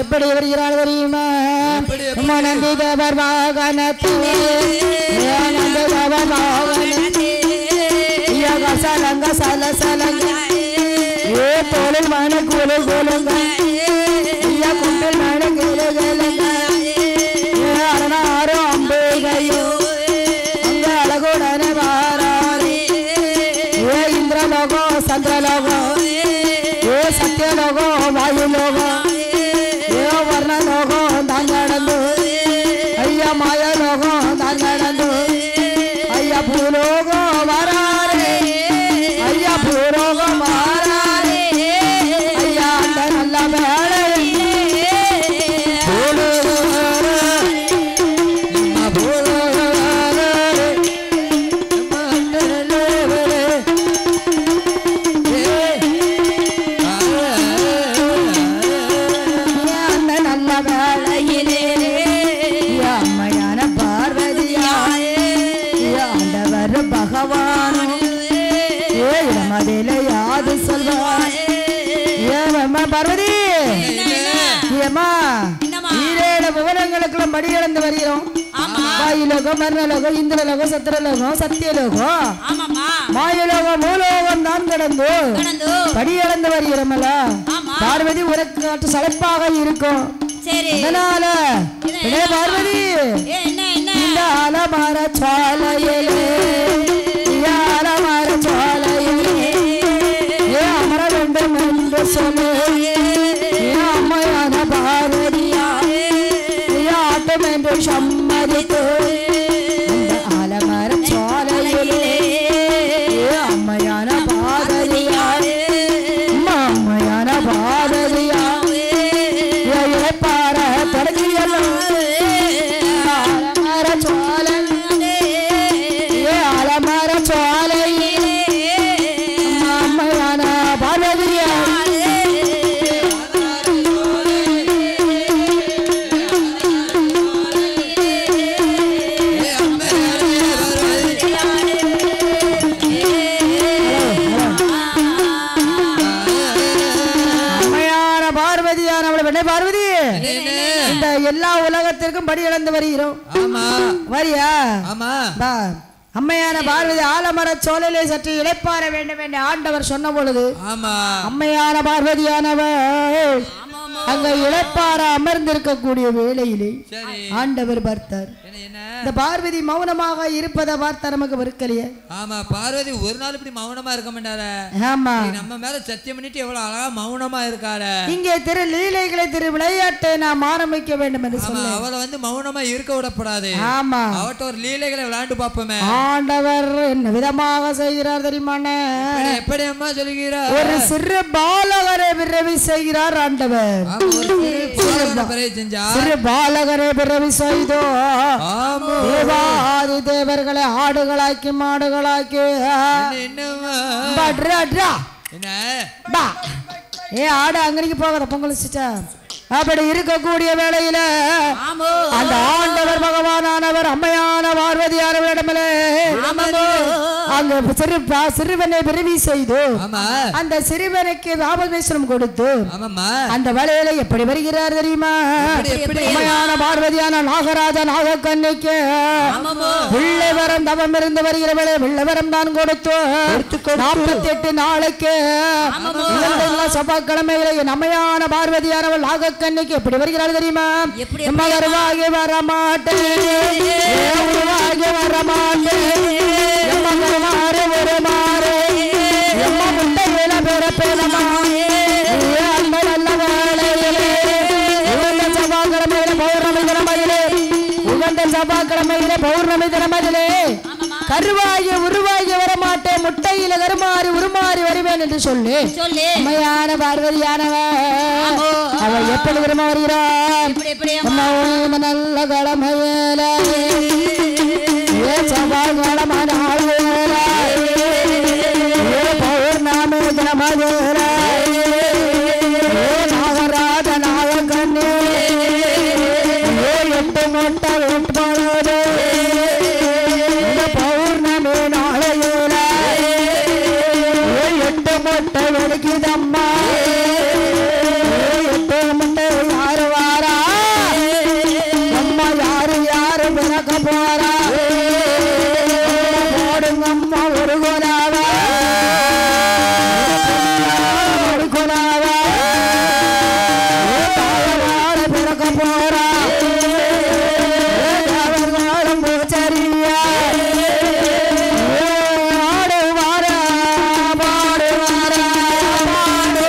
எப்படி வருகிறாள் தெரியுமா? நந்திதவர் வாகனத்திலே சலங்க சலசலங்க தோளில் மன குழு குழுங்க கும்பில் மன குழு குழுங்க அரணாரோ அம்பேகையோ அங்க அழகுடனே வாராரே இந்திரலோகோ சந்திரலோகோ சத்தியலோகோ வாயுலோகோ வர்ணலோகோ தான் நடந்து ஐயா மாயலோகோ தான் நடந்து ஐயா பூலோகோ வராரே ஐயா பூலோகோ வராரே ஐயா அந்த நல்ல வேலை பார்வதி புவனங்களுக்கெல்லாம் படி இழந்து வருகிறோம். வாயுலோகம் மர்ணலோகம் இந்திரலோகம் சத்திரலோகம் சத்தியலோகம் மாயலோகம் மூலோகம் தான் கடந்து படி இழந்து வருகிறோம்ல. பார்வதி உனக்கு காட்டு சளைப்பாக இருக்கும். அதனால பார்வதி இந்த ஆலமர சாலையிலே ஆலமர சாலையிலே அமர வேண்டும் என்று சொல்லு அம்மையான பார்வதியா ஆட்டம் என்று சம்மதித்து ஆலமர சாலையிலே அம்மையான பார்வதியா அம்மையான பார்வதியா இழைப்பார தொடங்கியெல்லாம் ஆலமர சாலை ஆலமர சாலையிலே அம்மையான பார்வதியா பார்வதி இந்த எல்லா உலகத்திற்கும் படி இழந்து வருகிறோம். வரியா அம்மையான பார்வதி ஆலமர சோலையிலே சற்று இளைப்பாற வேண்டும் என்று ஆண்டவர் சொன்ன பொழுது அம்மையான பார்வதியானவர் அங்க இளைப்பாற அமர்ந்திருக்கக்கூடிய வேளையிலே ஆண்டவர் பார்த்தார். இந்த பார்வதி மௌனமாக இருப்பதை பார்த்த நமக்கு வெறுக்கலையே. ஆமா, பார்வதி ஒரு நாள் இப்படி மௌனமா இருக்க மாட்டாரா? ஆமா, நம்ம மேல சத்தியம் பண்ணிட்டு எவ்வளவு அழகா மௌனமா இருக்காரு. இங்கே திரு லீலைகளை திரு விளையாட்டை நாம் ஆரம்பிக்க வேண்டும் என்று சொல்ல அவளை மௌனமா இருக்க விடப்படாது. ஆமா, அவட்ட ஒரு லீலைகளை விளையாண்டு பார்ப்போமே. ஆண்டவர் என்ன விதமாக செய்கிறார் தெரியுமாண்ணே? எப்படி அம்மா சொல்லுகிறார்? ஒரு சிறு பாலகரை பிறவி செய்கிறார் ஆண்டவர். சிறு பாலகரை பிறவி செய்தோ தேவாதி தேவர்களை ஆடுகளாக்கி மாடுகளாக்கி ஆடு அங்கனைக்கு போகிற பொங்கல் சிஸ்டர் அப்படி இருக்கக்கூடிய வேளையில அந்த ஆண்டவர் பகவானானவர் அம்மையான பார்வதியானவரிடமிலே அங்க சிறுவனை பிறவி செய்து அந்த சிறுவனுக்கு ராமேஸ்வரம் கொடுத்து அந்த வேளையில எப்படி வருகிறார் தெரியுமா? அம்மையான பார்வதியான நாகராஜ நாகக்கண்ணிக்கு வெள்ளவரம் தவம் இருந்து வருகிற வேளை வெள்ளவரம் தான் கொடுத்து 48 நாளைக்கு செவ்வாய்க்கிழமையில அம்மையான பார்வதியானவள் நாக கண்ணிக்கு எப்படி வருகிறாள் தெரியுமா? மகர்வாகி வரமாட்டேன் செவ்வாய்க்கிழமையிலே பௌர்ணமி தினமதிலே கருவாகி உருவாகி வரமாட்டேன் முட்டையில கருமாறி உருமாறி வருவேன் என்று சொல்லி அம்மையான பார்வதியானவர் அவள் எப்படி விரும்ப வருகிறார்? நல்ல கடமையில செவ்வாய் கடமான பௌர்ணமி தினமதில நாகராஜ நாகக்கண்ணி 8 முட்டை உட்பொழுது பௌர்ணமி நாளையில 8 முட்டை வெடிக்குதம்மா. 8 முட்டை யாரு வாரா அம்மா? யாரு யாரு பிறக்க போறா? போடுங்கம்மா ஒரு குலாவா ஒரு குலாவா தாயாரு பிறக்க போறா பாடு வாரா பாடு வாரா பாடு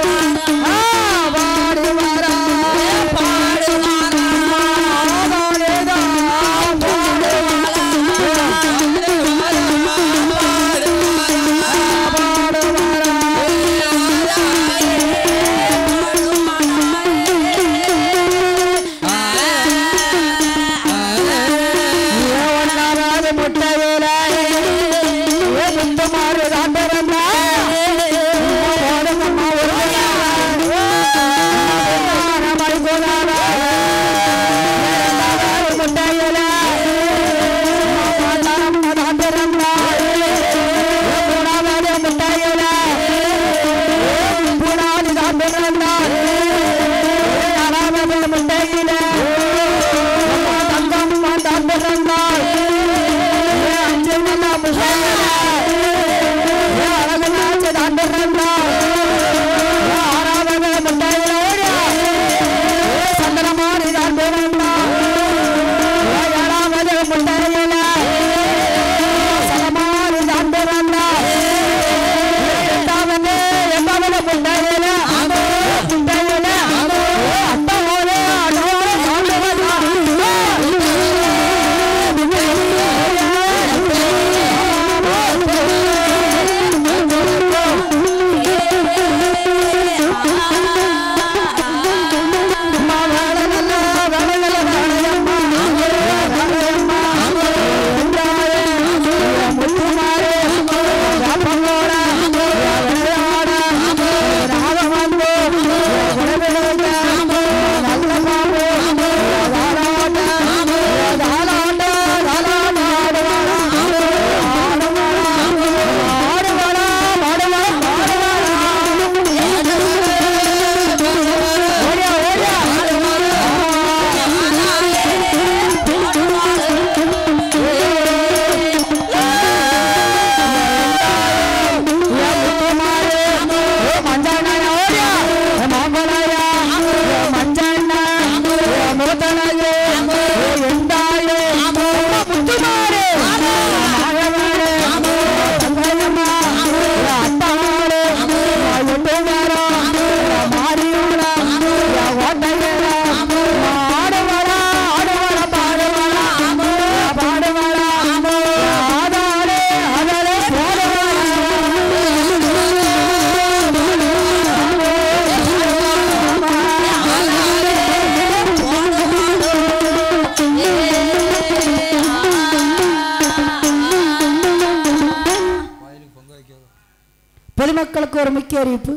பொதுமக்களுக்கு ஒரு முக்கிய அறிவிப்பு.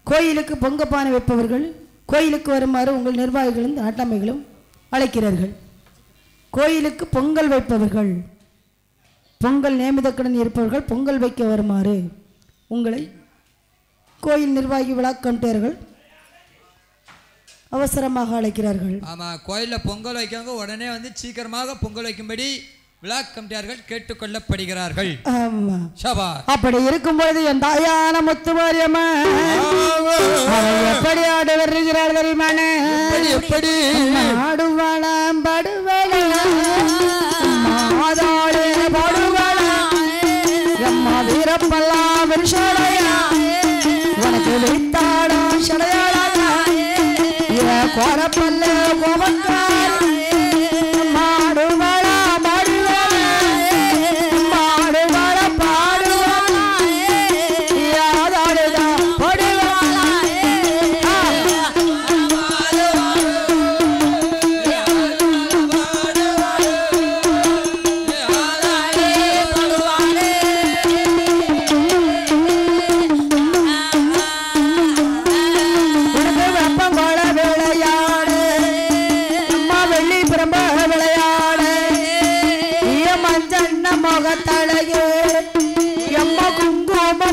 கோயிலுக்கு பொங்கப்பானை வைப்பவர்கள் கோயிலுக்கு வருமாறு உங்கள் நிர்வாகிகளும் நாட்டாமைகளும் அழைக்கிறார்கள். கோயிலுக்கு பொங்கல் வைப்பவர்கள் பொங்கல் நியமிதக்கடன் இருப்பவர்கள் பொங்கல் வைக்க வருமாறு உங்களை கோயில் நிர்வாகி விழா கமிட்டியர்கள் அவசரமாக அழைக்கிறார்கள். ஆமா, கோயில்ல பொங்கல் வைக்கவங்க உடனே வந்து சீக்கிரமாக பொங்கல் வைக்கும்படி விழா கமிட்டியார்கள் கேட்டுக்கொள்ளப்படுகிறார்கள். அப்படி இருக்கும்போது என் தாயான முத்துமாரியம்மா எப்படி ஆடு வருகிறார் தெரியுமானே? எப்படி ஆடுவாளாம் படுவளாம் மாதாளே படுவளாம் எம்மா வீரப்பெல்லாம் விருஷாலையா உனக்கு வைத்தாடும் சடையாளா கோரப்பல்ல கோபக்கார் மாடுவளா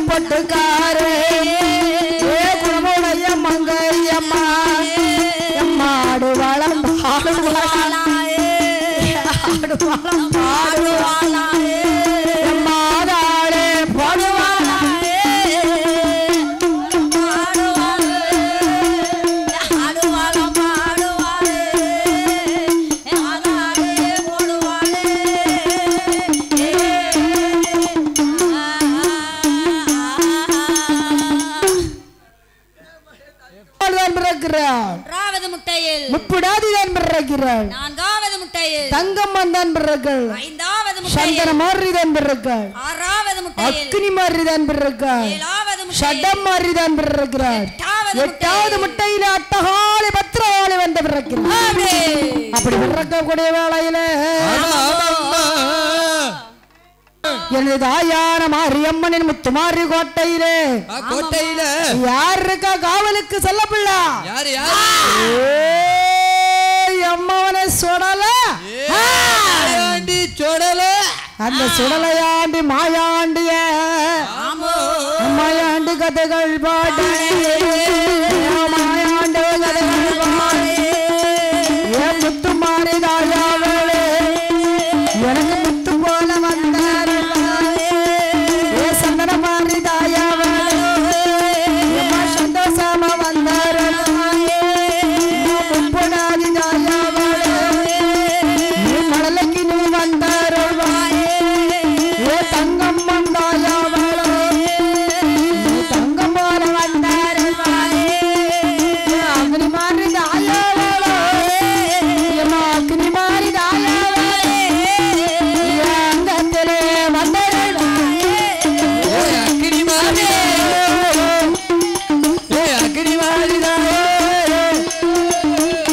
பொட்டுக்காரே குணமுடைய மங்கையம்மா எம்மாடுவாளம் பாடுவாளாயே ஆடுவாளம் பாடுவாளாயே எம்மாதாளே பாடுவாளாயே ஆடுவாளம் பாடுவாளே ஆதாளே போடுவாளே முப்படாதிதான் பிறக்கிறாள். நான்காவது முட்டையில் தங்கம்மன் தான் பிறக்கள். ஐந்தாவது சந்தன மாறிதான் பிறக்கள். ஆறாவது முட்டையில் அக்னி மாறிதான் பிறக்கள். ஏழாவது முட்டையில் சடம் மாறிதான் பிறக்கிறார். எட்டாவது முட்டையில அட்டகாளி பத்திராளி வந்து பிறக்கிறார். அப்படி பிறக்கக்கூடிய வேளையில எனது தாயான மாரியம்மனின் முத்துமாரி கோட்டையிலே யார் இருக்கா காவலுக்கு செல்ல பிள்ளை? அம்மாவனை சுடல அந்த சுடலையாண்டி மாயாண்டிய மாயாண்டி கதைகள் பாடி மாயாண்டி கதைகள் பாடி என் முத்துமாரி தாயாவளே எனக்கு முத்து போல வந்தார் சந்தன மாறி தாயாவளே சந்தோஷமா வந்தார் முப்படாதி தாயாவளே மடலைக்கு நீ வந்தார் தங்கம் வந்தாயாவளே தங்கம் போல வந்தார் அக்னி மாறி தாயாவளே அக்னி மாறி தாயாவளே அங்கத்திலே வந்தார் அக்னி மாறி அக்னி மாறி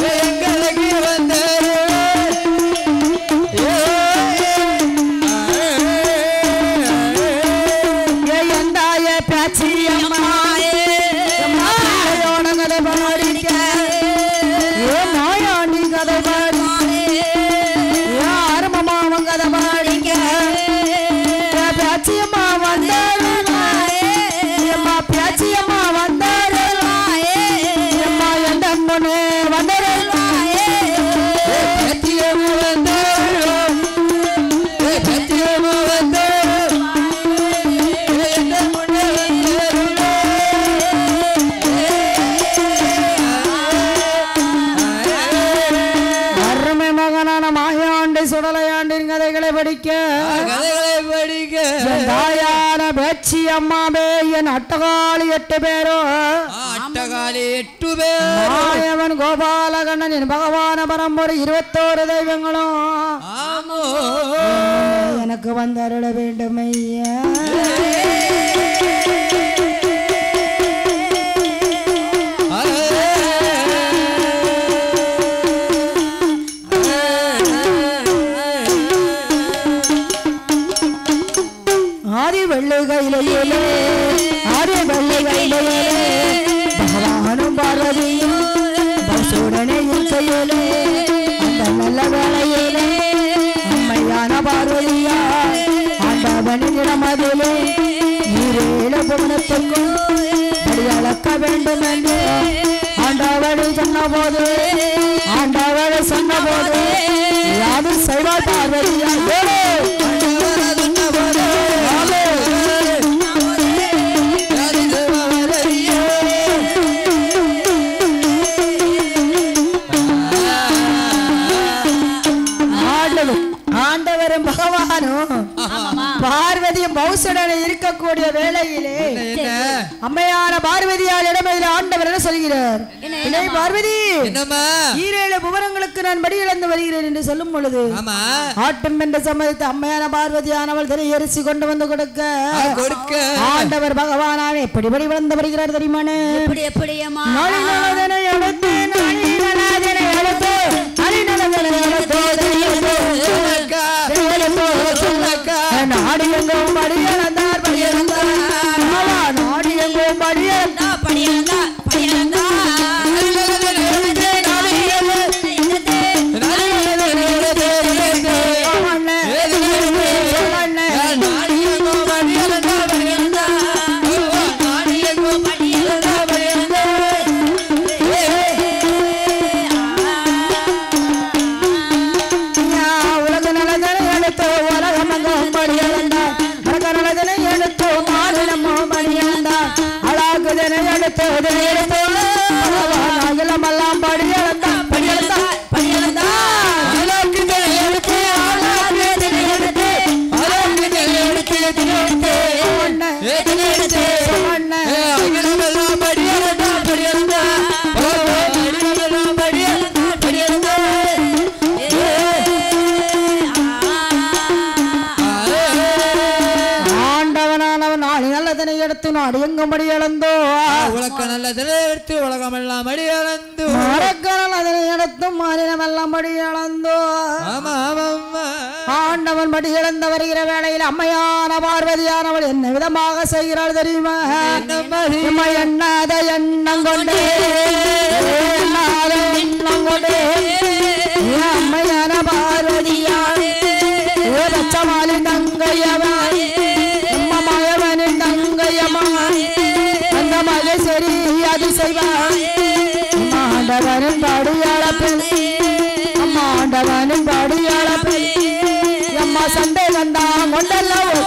எங்களுக்கு வந்தார் எந்தாய பேச்சி அம்மாயோட கதை பாடிக்க மாயாண்டி கதை பாடி ஆரம்பமாவன் கதை பாடிக்க பேச்சி அம்மா வந்தாரு அம்மா பேச்சி அம்மா வந்தாரு அம்மா எந்த பொண்ணு வந்தாரு பேச்சியம்மா வந்தாரு பேச்சியம்மா வந்தாரு அருமை மகனான மாயாண்டி சுடலையாண்டின் கதைகளை படிக்க தாயான பேச்சி அம்மாவே என் அட்டகாளி 8 பேரோ மாயவன் கோபாலகண்ணன் பகவான பரம்பரை 21 தெய்வங்களும் எனக்கு வந்தருள வேண்டும் ஐயா. ஆதி வெள்ளுகையிலேயே கையிலே ஆறு வெள்ளை கையிலே பகவானும் பார்வதியும் பசுடனே இருக்கையிலே அந்த நல்ல வேளையிலே அம்மையான பார்வதியா ஆண்டவனின் இடமதிலே நீரேழு புவனத்துக்கும் அளக்க வேண்டும் என்று ஆண்டவனை சொன்னபோது யாரும் செய்வார் பார்வதியா ஆண்டவரும் பகவானும் பார்வதியும் பௌசுடனே இருக்கக்கூடிய வேளையிலே அம்மையான பார்வதியால் இடமையில ஆண்டவர் என்ன சொல்கிறார்? பார்வதி, ஈரேழு புவனங்களுக்கு நான் படி இழந்து வருகிறேன் என்று சொல்லும் பொழுது ஆட்டம் என்று சம்மதித்து அம்மையான பார்வதியானவள் திரை எரிசி கொண்டு வந்து கொடுக்க ஆண்டவர் பகவானாவே எப்படி படி வளர்ந்து வருகிறார் தெரியுமானே? நாடியங்கும் படியளந்தார் நாடியங்கும் படியளந்தார் நாடியங்கும்படி இழந்தோ உலக நல்லதனை எடுத்து உலகமெல்லாம் அடி இழந்தோ அதனை எடுத்தும் மாநிலமெல்லாம் படி இழந்தோ ஆண்டவன் படி இழந்து வருகிற வேளையில் அம்மையான பார்வதியானவள் என்ன விதமாக செய்கிறாள் தெரியுமா? எண்ணாத எண்ணம் கொண்டே அம்மையான பார்வதியாள் பச்சமாலின் தங்கையவன் மயவனின் தங்கையம்மா அந்த மகேஸ்வரி அது செய்வார் ஆண்டவனின் படியளப்பில் ஆண்டவனின் படியளப்பில் அம்மா சண்டை வந்தான் கொண்டல்லவோ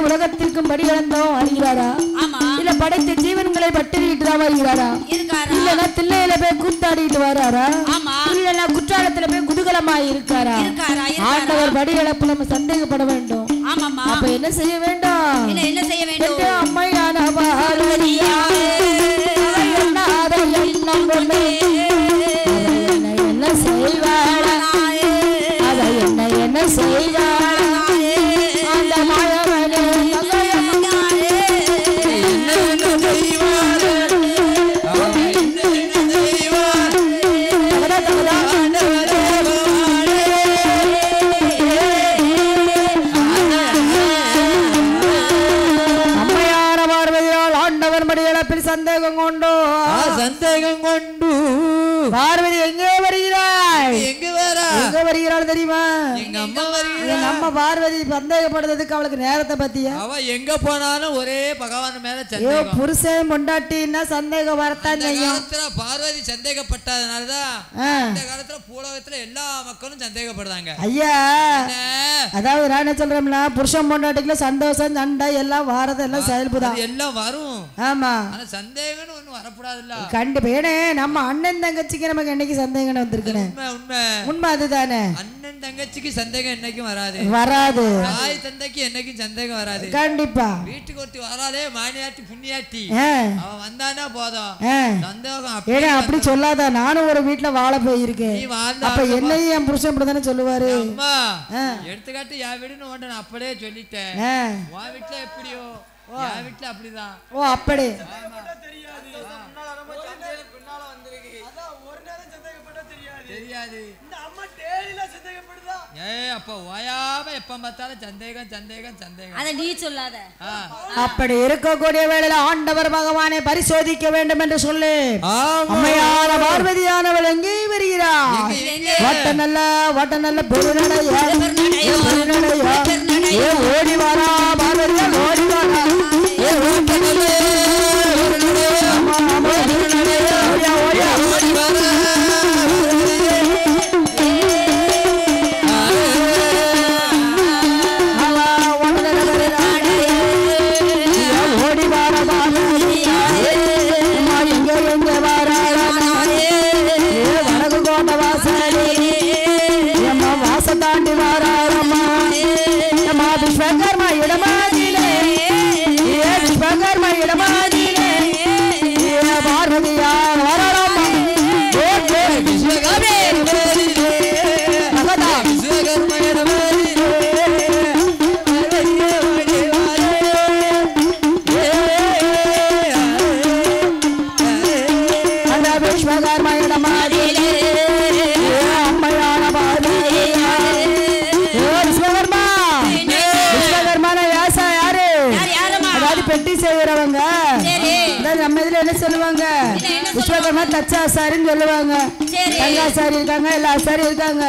உலகத்திற்கும் படி இழந்தோம் அறிகிறாரா? இல்ல படைத்த ஜீவன்களை பட்டினிட்டு தான் வருகிறாரா? இல்லனா தில்லையில போய் கூத்தாடிட்டு வராரா? இல்லனா குற்றாலத்துல போய் குதூகலமாய் இருக்காரா? ஆண்டவர் படி இழப்பு நம்ம சந்தேகப்பட வேண்டும். அப்ப என்ன செய்ய வேண்டும்? அம்மையான பார்வதியா என்ன செய்வாரா? அதை என்ன செய்வாரா? அந்த மாயவனே சந்தேகம் கொண்டு பார்வதி எங்கே வருகிறாய்? எங்க வருகிறாள் தெரியுமா? எங்க அம்மா பார்வதி சந்தேகப்படுறதுக்கு அவளுக்கு நேரத்தை பத்தியா? அவ எங்க போனாலும் ஒரே பகவான் மேல சந்தேகம். புருஷன் பொண்டாட்டின்னா சந்தேகம் வரத்தான் செய்யும். பார்வதி சந்தேகப்பட்டதுனாலதான் இந்த காலத்துல பூலோகத்துல எல்லா மக்களும் சந்தேகப்படுறாங்க. ஐயா, அதாவது நான் என்ன சொல்றேன்னா புருஷன் பொண்டாட்டிக்குள்ள சந்தோஷம் சண்டை எல்லாம் வாரதெல்லாம் செயல்புதான் எல்லாம் வரும். ஆமா, சந்தேகம்னு ஒண்ணு வரக்கூடாதுல்ல. கண்டிப்பா. நம்ம அண்ணன் தங்கச்சிக்கு நமக்கு என்னைக்கு சந்தேகம் வந்திருக்கேன்? உண்மை உண்மை அதுதானே. அண்ணன் தங்கச்சிக்கு சந்தேகம் என்னைக்கும் வராது. தாய் தந்தைக்கு என்னைக்கும் சந்தேகம் வராது. கண்டிப்பா. வீட்டுக்கு ஒருத்தி வராலே மானியாட்டி புண்ணியாட்டி அவன் வந்தானா போதும் சந்தேகம். அப்படி சொல்லாத. நானும் ஒரு வீட்டுல வாழ போயிருக்கேன். அப்ப என்னையும் என் புருஷன் இப்படிதானே சொல்லுவாரு. அம்மா எடுத்துக்காட்டு என் வீடுன்னு ஓட்ட அப்படியே சொல்லிட்டேன். உன் வீட்டுல எப்படியோ என் வீட்டுல அப்படிதான். ஓ அப்படி தெரியாது. எப்ப பார்த்தாலும் சந்தேகம் சந்தேகம் சந்தேகம். அத நீ சொல்லாத. அப்படி இருக்கக்கூடிய வேளையில ஆண்டவர் பகவானை பரிசோதிக்க வேண்டும் என்று சொல்லி அம்மையான பார்வதியானவள் எங்கே வருகிறார்? வட்ட நல்ல பெருநடையா ஓடி வாரா பார்வதியா ஓடி வாரா சொல்லுவாங்க. விஸ்வகர்மா தச்சாசாரின்னு சொல்லுவாங்க. தங்காசாரி இருக்காங்க, எல்லா ஆசாரி இருக்காங்க.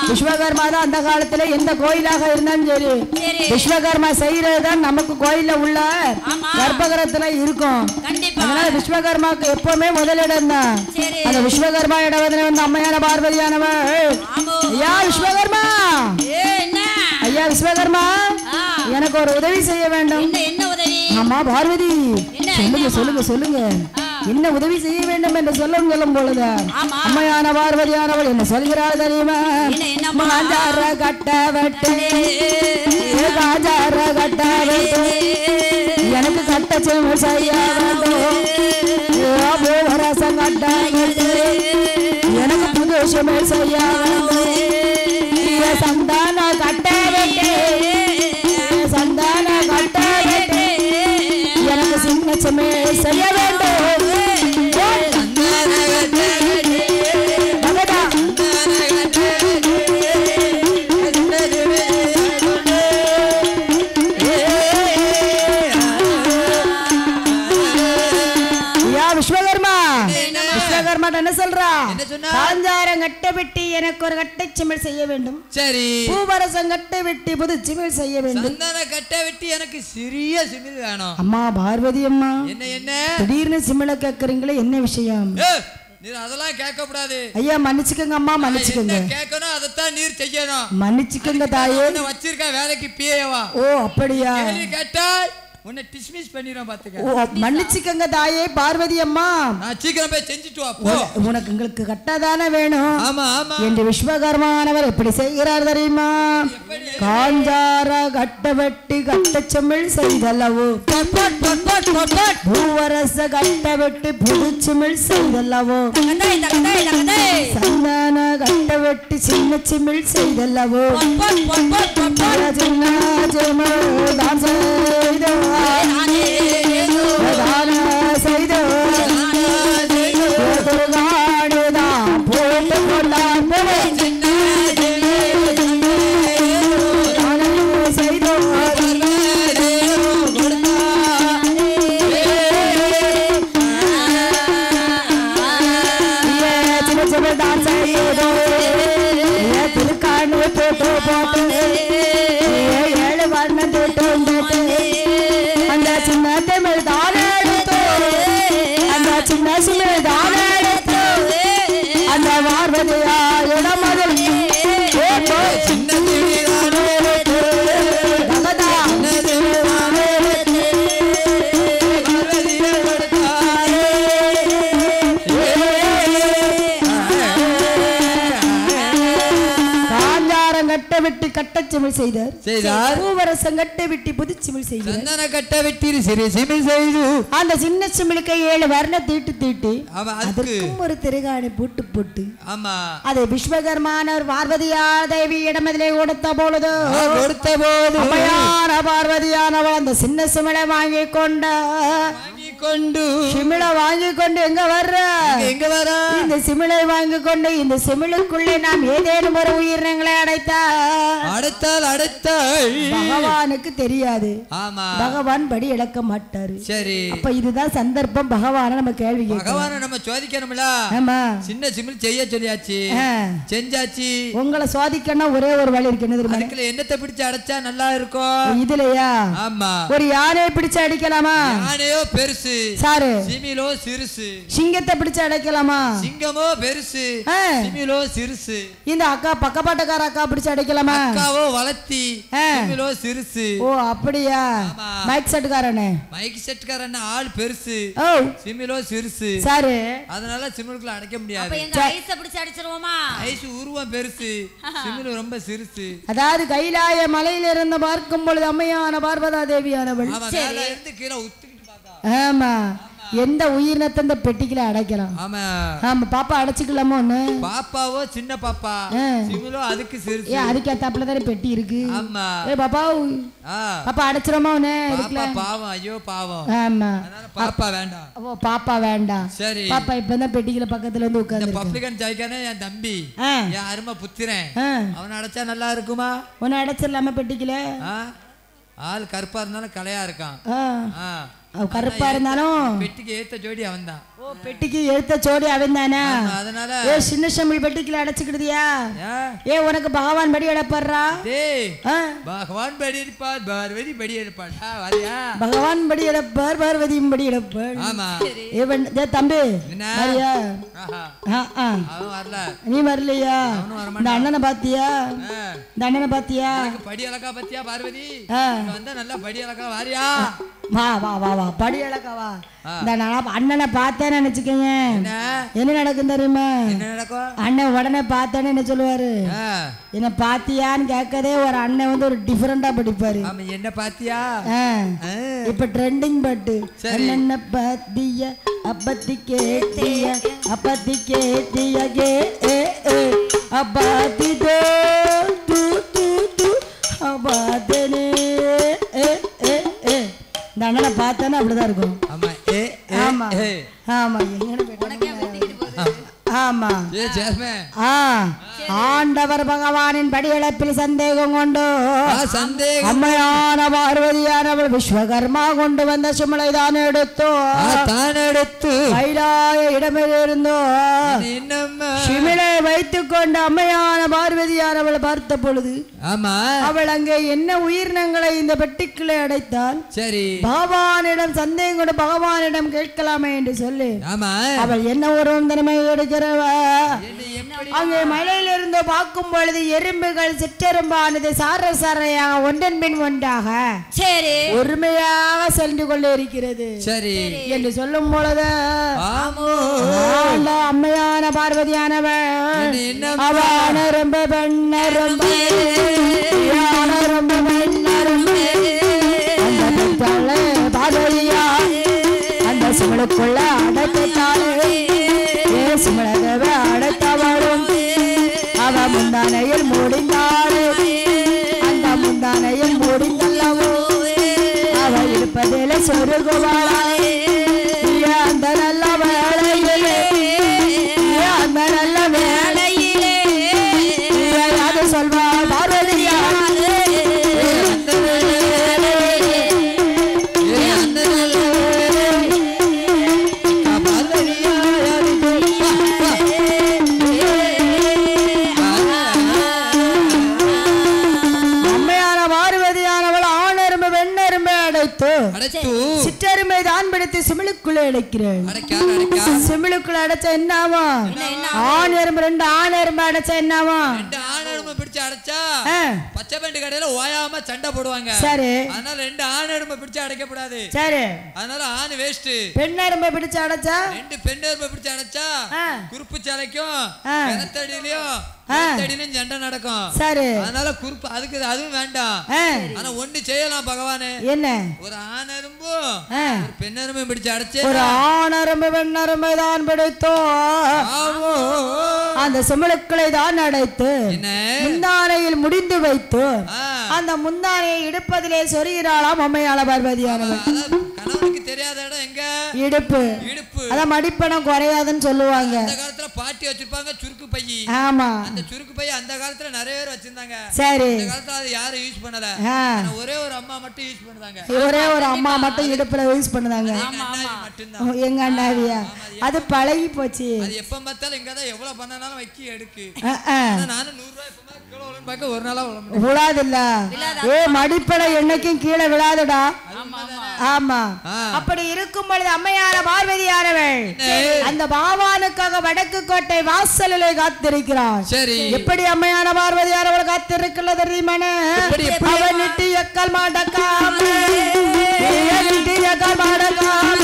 விஸ்வகர்மா தான் அந்த காலத்துல எந்த கோயிலாக இருந்தாலும் சரி விஸ்வகர்மா செய்யறதுதான் நமக்கு கோயில உள்ள கர்ப்பகிரகத்துல இருக்கும். அதனால விஸ்வகர்மாக்கு எப்பவுமே முதலிடம் தான். அந்த விஸ்வகர்மா இடம் வந்து அம்மையான பார்வதியானவள். ஐயா விஸ்வகர்மா, ஐயா விஸ்வகர்மா, எனக்கு ஒரு உதவி செய்ய வேண்டும். ஆமா பார்வதி, சொல்லுங்க சொல்லுங்க சொல்லுங்க, என்ன உதவி செய்ய வேண்டும் என்று சொல்லும் பொழுது அம்மையான பார்வதியானவள் என்ன சொல்கிறாள் தெரியுமா? காஞ்சார கட்ட வெட்டு, காஞ்சார கட்ட வெட்டு, எனக்கு கட்ட செய்ய வேண்டும். பூவரசம் கட்ட வெட்டு, எனக்கு புதுசுமே செய்ய வேண்டும். சந்தான கட்ட வெட்டு, சந்தான கட்ட வெட்டு, எனக்கு சின்னச்சமே செய்ய வேண்டும். என்ன சொல்றா? காஞ்சாரம் கட்ட வெட்டி எனக்கு ஒரு கட்டை சிமிழ் செய்ய வேண்டும். சரி. பூவரசம் கட்ட வெட்டி புது சிமிழ் செய்ய வேண்டும். சந்தன கட்ட வெட்டி எனக்கு சிறிய சிமிழ் வேணும். அம்மா பார்வதி அம்மா, என்ன என்ன திடீர்னு சிமிழ கேக்குறீங்களே, என்ன விஷயம்? நீர் அதெல்லாம் கேட்க கூடாது. ஐயா மன்னிச்சுக்கங்க அம்மா, மன்னிச்சுக்கங்க. கேட்கணும் அதத்தான் நீர் செய்யணும். மன்னிச்சுக்கங்க தாயே. வச்சிருக்க வேலைக்கு பிஏவா? ஓ அப்படியா? கேட்டா உன்னை டிஸ்மிஸ் பண்ணிரோம் பாத்துக்க. ஓ மன்னிச்சுக்கங்க தாயே பார்வதி அம்மா. நான் சீக்கிரம் போய் செஞ்சிட்டு வா போ. உனக்கு உங்களுக்கு கட்டதானே வேணும். ஆமா ஆமா. என்று விஸ்வகர்மானவர் எப்படி செய்கிறார் தெரியுமா? காஞ்சார கட்ட வெட்டி கட்ட செமிழ் செய்தல்லவோ, பூவரச கட்ட வெட்டி புது செமிழ் செய்தல்லவோ, சந்தான கட்ட வெட்டி சின்ன செமிழ் செய்தல்லவோ, சின்ன செமிழ் தான் செய்தோ செய்தோ போட்டு கொண்டான் செய்தோ சின்ன சின்ன தான் செய்தோ திருக்காண்டு போட்டு போட்டு ஏழு வண்ணம் போட்டு அந்த சின்ன தமிழ் தானே எடுத்து, அந்த சின்ன சிமிழ் தானே எடுத்து, அந்த பார்வதியா இடம் அதில் சின்ன சிமிழ் செய்தார் பூவரசம் கட்ட விட்டி புதுச்சிமிழ் செய்தார் சந்தன கட்ட விட்டி சிறு சிமிழ் செய்து அந்த சின்ன சிமிழுக்கு 7 வர்ண தீட்டு அதற்கும் ஒரு திருகாணி போட்டு ஆமா அதை விஸ்வகர்மானவர் பார்வதியா தேவி இடமதிலே கொடுத்த பொழுது பார்வதியானவள் அந்த சின்ன சிமிழை வாங்கி கொண்டு சிமிழை வாங்கி கொண்டு எங்க வர்ற இந்த சிமிழை வாங்கி கொண்டு இந்த சிமிழுக்குள்ளே நாம் ஏதேனும் ஒரு உயிரினங்களை அடைத்தால் பகவானுக்கு தெரியாது பகவான் படி இழக்க மாட்டாரு சரி அப்ப இதுதான் சந்தர்ப்பம் பகவான நம்ம கேள்வி பகவான நம்ம சோதிக்கணும்ல சின்ன சிமிழ் செய்ய சொல்லியாச்சு செஞ்சாச்சு உங்களை சோதிக்கணும் ஒரே ஒரு வழி இருக்கு அதுக்குள்ள என்னத்தை பிடிச்சு அடைச்சா நல்லா இருக்கும் இதுலயா ஆமா ஒரு யானையை பிடிச்சு அடிக்கலாமா யானையோ பெருசு சாரு சிமிலோ சிறுசு சிங்கத்தை பிடிச்சு அடைக்கலாமா சிங்கமோ பெருசு சிமிலோ சிறுசு இந்த அக்கா பக்கப்பாட்டக்கார அக்கா பிடிச்சு அடைக்கலாமா அக்காவோ வளத்தி சிமிலோ சிறுசு ஓ அப்படியா மைக் செட்காரனே ஆள் பெருசு சிமிலோ சிறுசு சாரு அதனால சிமிலுக்குள்ள அடைக்க முடியாது அப்ப எங்க ஐஸ பிடிச்சு அடிச்சிருவோமா ஐஸ் உருவம் பெருசு சிமிலு ரொம்ப சிறுசு அதாவது கைலாய மலையில இருந்து பார்க்கும் பொழுது அம்மையான பார்வதா தேவியானவள் இருந்து கீழே உத்துக்கிட்டு பார்த்தா ஆமா எந்த உயிரினத்தை இந்த பெட்டிக்குள்ள அடைக்கலாம் ஆமா ஆமா பாப்பா அடைச்சுக்கலாமோ ஒண்ணு பாப்பாவோ சின்ன பாப்பா சிமிலோ அதுக்கு சிறுசு அதுக்கு ஏத்தாப்புல தானே பெட்டி இருக்கு ஆமா பாப்பா பாப்பா அடைச்சிரோமா ஒண்ணு பாவம் ஐயோ பாவம் ஆமா பாப்பா வேண்டாம் ஓ பாப்பா வேண்டாம் சரி பாப்பா இப்பதான் பெட்டிக்குள்ள பக்கத்துல வந்து உட்கார்ந்து பப்ளிகன் ஜாய்க்கானே என் தம்பி என் அருமை புத்திரன் அவனை அடைச்சா நல்லா இருக்குமா உன்னை அடைச்சிடலாமா பெட்டிக்குள்ள ஆள் கருப்பா இருந்தாலும் கலையா இருக்கான் கருப்பா இருந்தாலும் பெட்டிக்கு ஏத்த ஜோடி அவன் தான் பெட்டிக்கு ஏத்த ஜோடி அவன் தானே அதனால சின்ன சமிழ் பெட்டிக்குள்ள அடைச்சுக்கிடுதியா உனக்கு பகவான் படி அடைப்படுறா பகவான் படி எடுப்பார் பார்வதி படி எடுப்பாள் பகவான் படி எடுப்பார் பார்வதியும் படி எடுப்பாள் ஆமா தம்பி வரல நீ வரலையா இந்த அண்ணனை பாத்தியா இந்த அண்ணனை பாத்தியா படி அழகா பாத்தியா பார்வதி வந்தா நல்லா படி அழகா வாரியா வா வா வா வா படி அழகா இந்த அண்ணனை பார்த்தேன்னு நினைச்சுக்கங்க என்ன நடக்கும் தெரியுமா அண்ணன் உடனே பார்த்தேன்னு என்ன சொல்லுவாரு என்ன பாத்தியான்னு கேட்கதே ஒரு அண்ணன் வந்து ஒரு டிஃபரெண்டா படிப்பாரு என்ன பாத்தியா இப்ப ட்ரெண்டிங் பாட்டு என்ன பாத்தியா அப்பத்தி கேட்டியா அப்பத்தி கேட்டியா கே அப்பாத்தி தோ து து து அப்பாத்தனே இந்த அண்ணனை பார்த்தேன்னா அப்படிதான் இருக்கும் ஆமா ஆமா ஆமா ஆண்டவர் பகவானின் படியளப்பில் சந்தேகம் கொண்டு அம்மையான பார்வதியானவள் விஸ்வகர்மா கொண்டு வந்த சிமிழை தான் எடுத்து கைலாய இடமிருந்தோ சிமிழை வைத்துக் கொண்டு அம்மையான பார்வதியானவள் பார்த்த பொழுது அவள் அங்கே என்ன உயிரினங்களை இந்த பெட்டிக்குள்ளே அடைத்தால் சரி பகவானிடம் சந்தேகம் கொண்டு பகவானிடம் கேட்கலாமே என்று சொல்லி அவள் என்ன உருவம் தினமை எடுக்கிறவ அங்கே மலையிலிருந்து பார்க்கும் பொழுது எறும்புகள் சிற்றெரும்பானது சாரையாக ஒன்றன் பின் ஒன்றாக சரி ஒருமையாக சென்று கொண்டு இருக்கிறது சரி என்று சொல்லும் பொழுது அம்மையான பார்வதியானவள் அவனரும்ப பெண்ணரும்ப பார்வதியா அந்த சிவனுக்குள்ள அடைத்தாளே சிமளதவ அடைத்தவளும் அவ முந்தானையில் முடிந்தாளே அந்த முந்தானையில் முடிந்தல்லவோ அவ இருப்பதில் சொருகுவாளே அந்த நல்ல வேளையிலே அந்த நல்ல வேளையிலே அது சொல்வாள் பார்வதியா சிற்றெருமை தான் பிடித்து சிமிழுக்குள்ளே அடைக்கிறேன். சிமிழுக்குள்ள அடைச்சா என்னாவா? ஆண் எறும்பு 2 ஆண் எறும்பு அடைச்சா என்னாவா? 2 ஆண் எறும்பு பிடிச்சு அடைச்சா பச்சை பெண்டு கடையில ஓயாம சண்டை போடுவாங்க. சரி, அதனால 2 ஆண் எறும்பு பிடிச்சு அடைக்கப்படாது. சரி, அதனால ஆண் வேஸ்ட். பெண் எறும்பு பிடிச்சு அடைச்சா 2 பெண் எறும்பு பிடிச்சு அடைச்சா குறுப்பு சாலைக்கும் கிணத்தடியிலயும் சண்டை நடக்கும். சரி, அதனால குறுப்பு அதுவும் வேண்டாம். ஆனா ஒண்ணு செய்யலாம் பகவானே. என்ன? ஒரு ஆண் எறும்பு ஒரு பெண் எறும்பு பிடிச்சு அடைச்சு ஒரு ஆண் எறும்பு பெண் எறும்பை தான் பிடித்தோ அந்த சிமிழுக்களை தான் அடைத்து முந்தானையில் முடிந்து வைத்து அந்த முந்தானையை இடுப்பதிலே சொருகிறாளாம் அம்மையாள பார்வதியானவள். கணவனுக்கு தெரியாத இடம் எங்க? இடுப்பு. இடுப்பு அத மடிப்பணம் குறையாதுன்னு சொல்லுவாங்க. அந்த காலத்துல பாட்டி வச்சிருப்பாங்க சுருக்கு பை. ஆமா, அந்த சுருக்கு பை அந்த காலத்துல நிறைய பேர் வச்சிருந்தாங்க. சரி, அந்த காலத்துல அது யாரும் யூஸ் பண்ணல. ஒரே ஒரு அம்மா மட்டும் யூஸ் பண்ணுவாங்க. ஒரே ஒரு அம்மா மட்டும் இடுப்புல யூஸ் பண்ணுவாங்க. எங்க அண்ணாவியா அது பழகி போச்சு. அது எப்ப பார்த்தாலும் எங்க தான் எவ்வளவு பண்ணனாலும் வைக்கி எடுக்கு. நானும் 100 ரூபாய் பாக்க ஒரு நாளா விழாதுல்ல. மடிப்படை என்னைக்கும் கீழே விழாதுடா. ஆமா, அப்படி இருக்கும் பொழுது அம்மையான பார்வதியானவள் அந்த பாவானுக்காக வடக்கு கோட்டை வாசலிலே காத்திருக்கிறார். சரி, எப்படி அம்மையான பார்வதியானவள் காத்திருக்கல தெரியுமானே? அவன் நிட்டு எக்கல் மாடக்காம நிட்டு எக்கல் மாடக்காம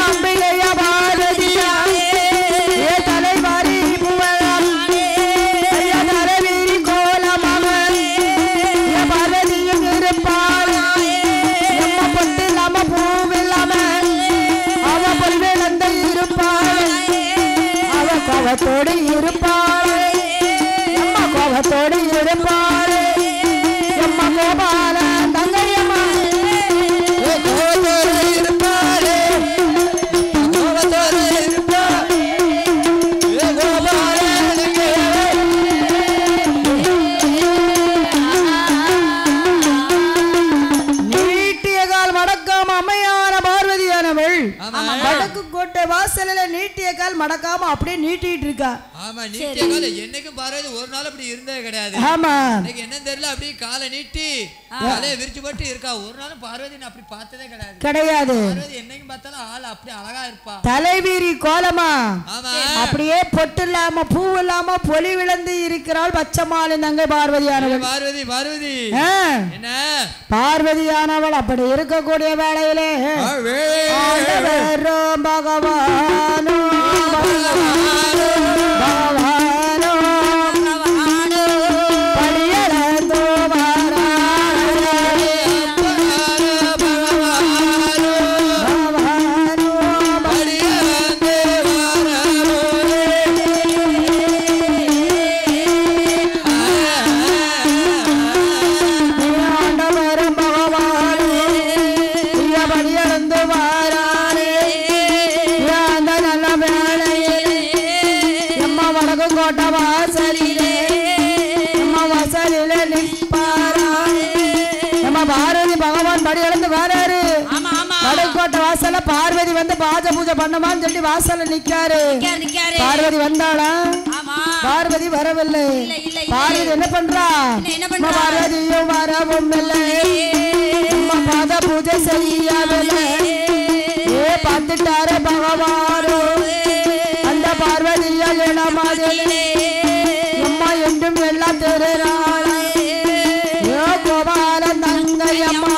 அம்பிகையா பார்வதியா தலைவாரி கோபத்தோடு இருப்பாள். அம்மா கோபத்தோடு இருப்பாள். அம்மா கோபால தங்கையம்மா கோபத்தோடு இருப்பாள். கோபத்தோடு இருப்பாள். கோபால நீட்டிய கால் மடக்காம அம்மையான பார்வதியானவள் வடக்கு கோட்டை வாசலில நீட்டிய கால் மடக்காம அப்படியே நீட்டிட்டு இருக்கா. ஆமா, நீட்டிய கால் என்னைக்கும் பார்வதி ஒரு நாள் அப்படி இருந்தே கிடையாது. ஆமா, எனக்கு என்ன தெரியல அப்படியே காலை நீட்டி காலைய விரிச்சு போட்டு இருக்கா. ஒரு நாள் பார்வதி நான் அப்படி பார்த்ததே கிடையாது. பார்வதி என்னைக்கும் பார்த்தாலும் ஆள் அப்படி அழகா இருப்பா. தலைவீரி கோலமா அப்படியே பொட்டு இல்லாம பூ இல்லாம பொலி விழுந்து இருக்கிறாள் பச்சைமாலி தங்கை பார்வதியானவள். பார்வதி பார்வதி என்ன பார்வதியானவள் அப்படி இருக்கக்கூடிய வேளையிலே பகவானோ பகவானோ படியலந்தோ பார்வதி பகவான் படி இழந்து வராரு. வடக்கோட்டை வாசல்ல பார்வதி வந்து பாஜ பூஜை பண்ணமான்னு சொல்லி வாசல்ல நிக்காரு. பார்வதி வந்தாளா? பார்வதி வரவில்லை. பார்வதி என்ன பண்றா? பார்வதியும் வரவும் இல்லை. பாத பூஜை செய்யவில்லை. பார்த்துட்டாரு பகவானோ அந்த பார்வதியால் அம்மா என்றும் எல்லாம் தெரிறாள். கோபால தங்கையம்மா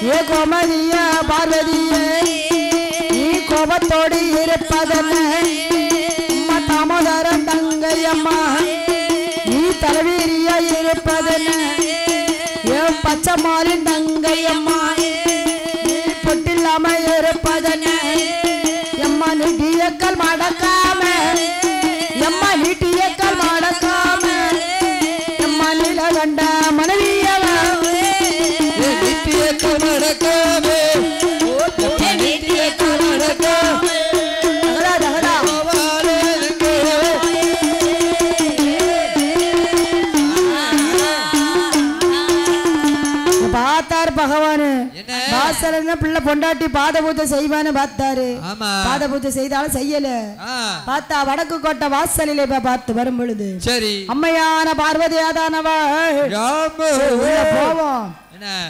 ஏ கோமதிய பார்வதியே நீ கோபத்தோடு இருப்பதென்ன? அம்மா தாமோதரன் தங்கையம்மா நீ தலைவீரியா இருப்பதென்ன? ஏ பச்சைமாலின் தங்கையம்மா நீ பொட்டில்லாம இருப்பதென்ன? எம்மா நீட்டியக்கல் மடக்காம எம்மா நீட்டியக்கல் மடக்காம எம்மா நீல கண்ட மனைவியவ நீட்டியக்கல் மடக்காம நீட்டியக்கல் மடக்காம பார்த்தாரு பகவானு. வாசல்ல பிள்ளை பொண்டாட்டி பாத பூஜை செய்வான்னு பார்த்தாரு. பாத பூஜை செய்தாலும் செய்யல. பார்த்தா வடக்கு கோட்டை வாசலிலே பார்த்து வரும் பொழுது சரி அம்மையான பார்வதியாதானவா போவோம்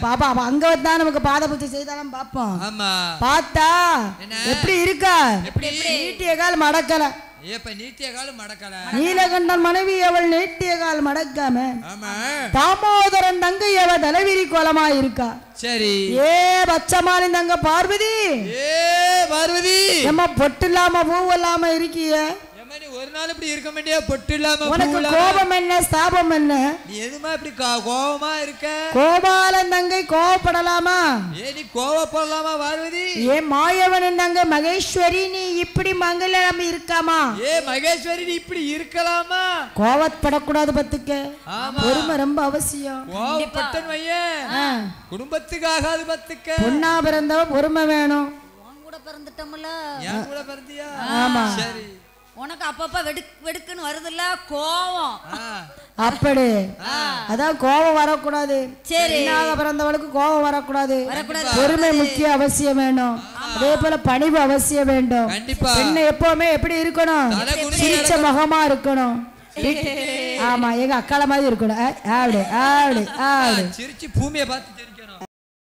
பாப்பா அங்க வந்தா நமக்கு பாத பூஜை செய்தாலும் பாப்போம். ஆமா பார்த்தா எப்படி இருக்கா? நீட்டிய கால் மடக்கல. நீட்டிய கால் மடக்கல. நீலகண்டன் மனைவி அவள் நீட்டிய கால் மடக்காம தாமோதரன் தங்கை அவ தலைவிரி கோலமா இருக்கா. சரி ஏ பச்சமானி தங்க பார்வதி, பார்வதி ஏம்மா பொட்டு இல்லாம பூ இல்லாம இருக்கிய? ஒரு நாள் இப்படி இருக்க மாட்டியா? பொட்டு இல்லாம உனக்கு கோபம் என்ன ஸ்தாபம் என்ன? நீ எதுமா இப்படி கோபமா இருக்க? கோபாலன் தங்கை கோபப்படலாமா? நீ கோபப்படலாமா பார்வதி? மாயவன் தங்கை மகேஸ்வரி நீ இப்படி மங்களம் இருக்காமா? மகேஸ்வரி நீ இப்படி இருக்கலாமா? கோபப்படக்கூடாது பத்துக்க. பொறுமை ரொம்ப அவசியம். கோபப்பட்டன் வையன் குடும்பத்துக்கு ஆகாது பத்துக்க. பொண்ணா பிறந்தவ பொறுமை வேணும். கூட பிறந்துட்டோம்ல. என் கூட பிறந்தியா? ஆமா. சரி உனக்கு அப்பப்ப வெடுக்குன்னு வருதுல்ல கோவம். அப்படி அதான் கோபம் வரக்கூடாது. சரி பிறந்தவளுக்கு கோபம் வரக்கூடாது. பொறுமை முக்கிய அவசியம் வேணும். அதே போல பணிவு அவசியம் வேண்டும். பெண்ணை எப்பவுமே எப்படி இருக்கணும்? சிரிச்ச முகமா இருக்கணும். ஆமா எங்க அக்கால மாதிரி இருக்கணும். ஆடு ஆடு ஆடு சிரிச்சு பூமியை பார்த்து